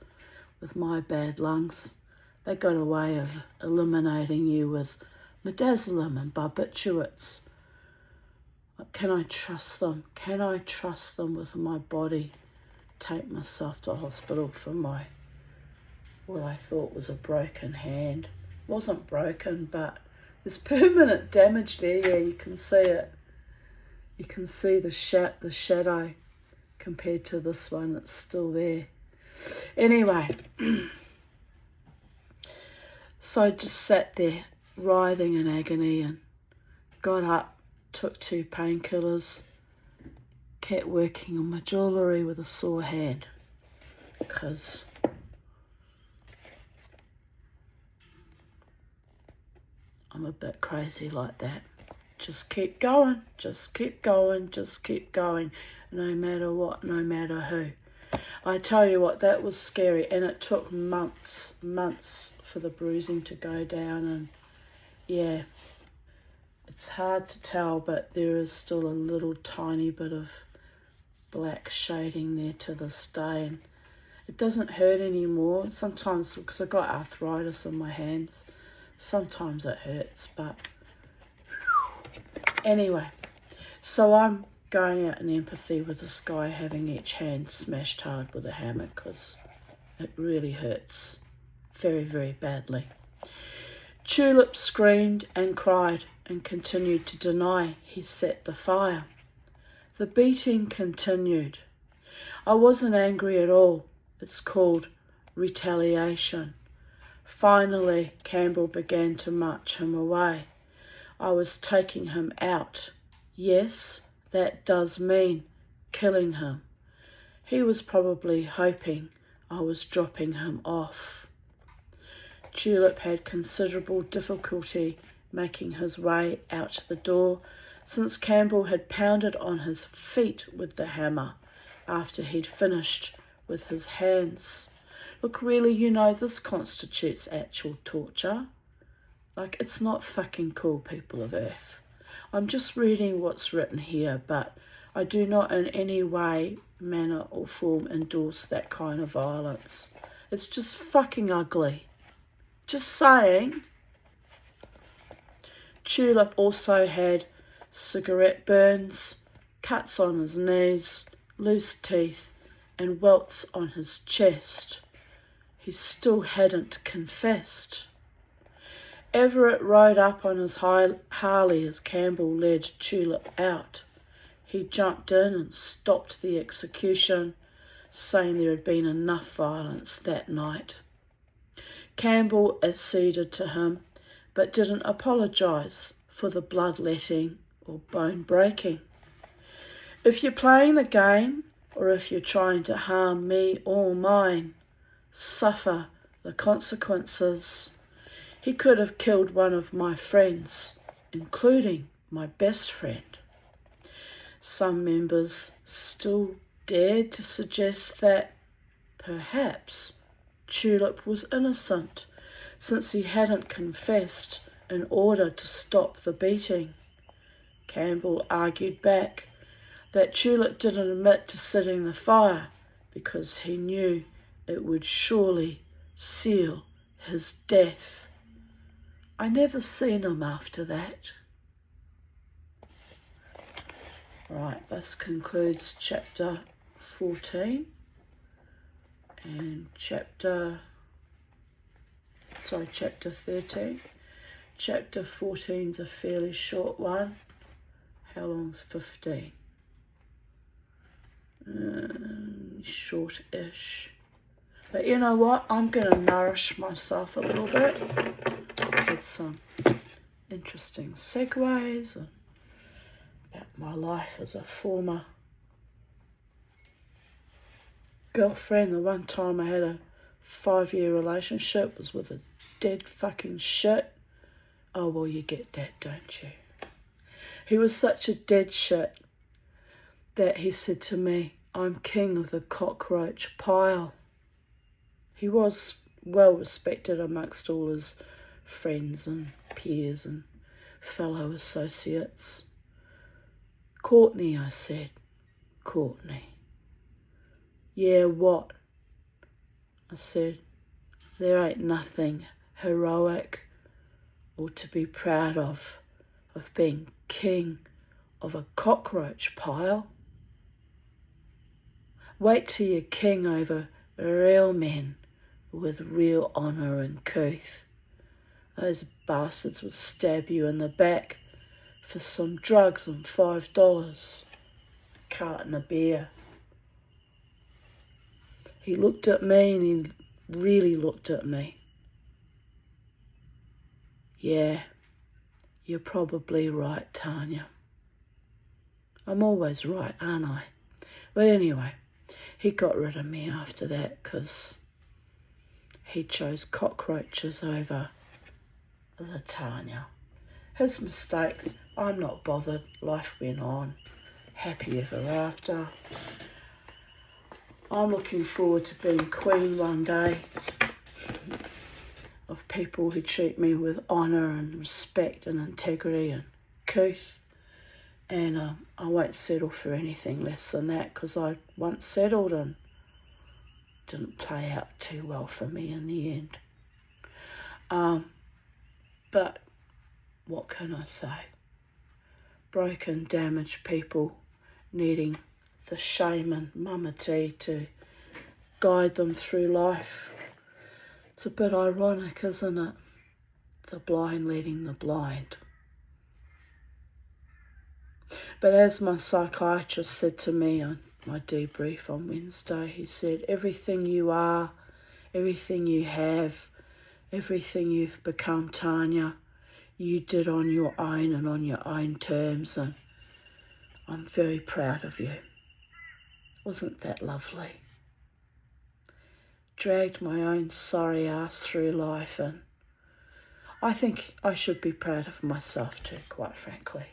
with my bad lungs, they got a way of eliminating you with midazolam and barbiturates. Can I trust them? Can I trust them with my body? Take myself to hospital for what I thought was a broken hand. It wasn't broken, but there's permanent damage there. Yeah, you can see it. You can see the shadow compared to this one. It's still there. Anyway, so I just sat there writhing in agony and got up, took 2 painkillers, kept working on my jewellery with a sore hand because I'm a bit crazy like that. Just keep going, just keep going, just keep going, no matter what, no matter who. I tell you what, that was scary, and it took months for the bruising to go down, and yeah, it's hard to tell, but there is still a little tiny bit of black shading there to this day, and it doesn't hurt anymore. Sometimes, because I've got arthritis in my hands, sometimes it hurts, but anyway, so I'm going out in empathy with this guy having each hand smashed hard with a hammer because it really hurts very, very badly. Tulip screamed and cried and continued to deny he set the fire. The beating continued. I wasn't angry at all. It's called retaliation. Finally, Campbell began to march him away. I was taking him out. Yes, that does mean killing him. He was probably hoping I was dropping him off. Tulip had considerable difficulty making his way out the door, since Campbell had pounded on his feet with the hammer after he'd finished with his hands. Look, really, you know, this constitutes actual torture. Like, it's not fucking cool, people of Earth. I'm just reading what's written here, but I do not in any way, manner or form endorse that kind of violence. It's just fucking ugly. Just saying. Tulip also had cigarette burns, cuts on his knees, loose teeth, and welts on his chest. He still hadn't confessed. Everett rode up on his Harley as Campbell led Tulip out. He jumped in and stopped the execution, saying there had been enough violence that night. Campbell acceded to him, but didn't apologise for the bloodletting or bone breaking. If you're playing the game, or if you're trying to harm me or mine, suffer the consequences. He could have killed one of my friends, including my best friend. Some members still dared to suggest that perhaps Tulip was innocent, since he hadn't confessed in order to stop the beating. Campbell argued back that Tulip didn't admit to setting the fire because he knew it would surely seal his death. I never seen him after that. Right, this concludes chapter 14 and chapter 13. Chapter 14's a fairly short one. How long's 15? Short-ish. But you know what? I'm going to nourish myself a little bit. I had some interesting segues about my life as a former girlfriend. The one time I had a 5-year relationship was with a dead fucking shit. Oh, well, you get that, don't you? He was such a dead shit that he said to me, I'm king of the cockroach pile. He was well respected amongst all his friends and peers and fellow associates. Courtney, I said. Courtney. Yeah, what? I said, there ain't nothing heroic or to be proud of being king of a cockroach pile. Wait till you're king over real men with real honour and couth. Those bastards would stab you in the back for some drugs and $5, a carton of beer. He looked at me and he really looked at me. Yeah, you're probably right, Tanya. I'm always right, aren't I? But anyway, he got rid of me after that because he chose cockroaches over the Tanya. His mistake. I'm not bothered. Life went on. Happy ever after. I'm looking forward to being queen one day of people who treat me with honour and respect and integrity and couth. And I won't settle for anything less than that because I once settled and didn't play out too well for me in the end. But what can I say? Broken, damaged people needing the shaman, Mama T, to guide them through life. It's a bit ironic, isn't it? The blind leading the blind. But as my psychiatrist said to me on my debrief on Wednesday, he said, everything you are, everything you have, everything you've become, Tanya, you did on your own and on your own terms, and I'm very proud of you. Wasn't that lovely? Dragged my own sorry ass through life and I think I should be proud of myself too, quite frankly.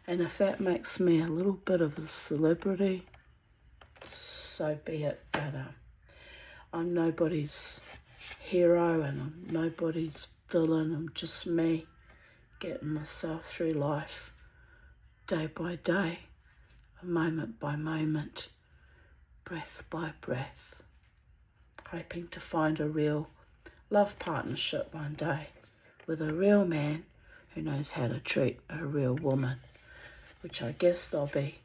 And if that makes me a little bit of a celebrity, so be it. But I'm nobody's hero and I'm nobody's villain. I'm just me getting myself through life day by day, moment by moment, breath by breath, hoping to find a real love partnership one day with a real man who knows how to treat a real woman, which I guess they'll be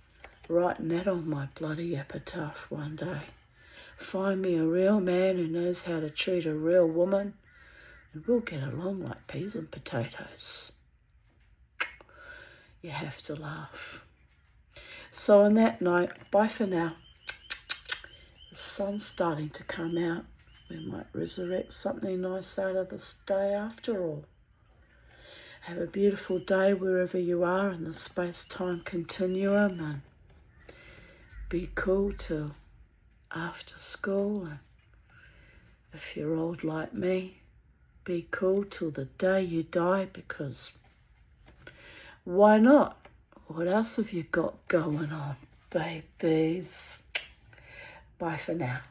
writing that on my bloody epitaph one day. Find me a real man who knows how to treat a real woman, and we'll get along like peas and potatoes. You have to laugh. So on that note, bye for now. The sun's starting to come out. We might resurrect something nice out of this day after all. Have a beautiful day wherever you are in the space-time continuum, and be cool till after school. And if you're old like me, be cool till the day you die, because why not? What else have you got going on, babies? Bye for now.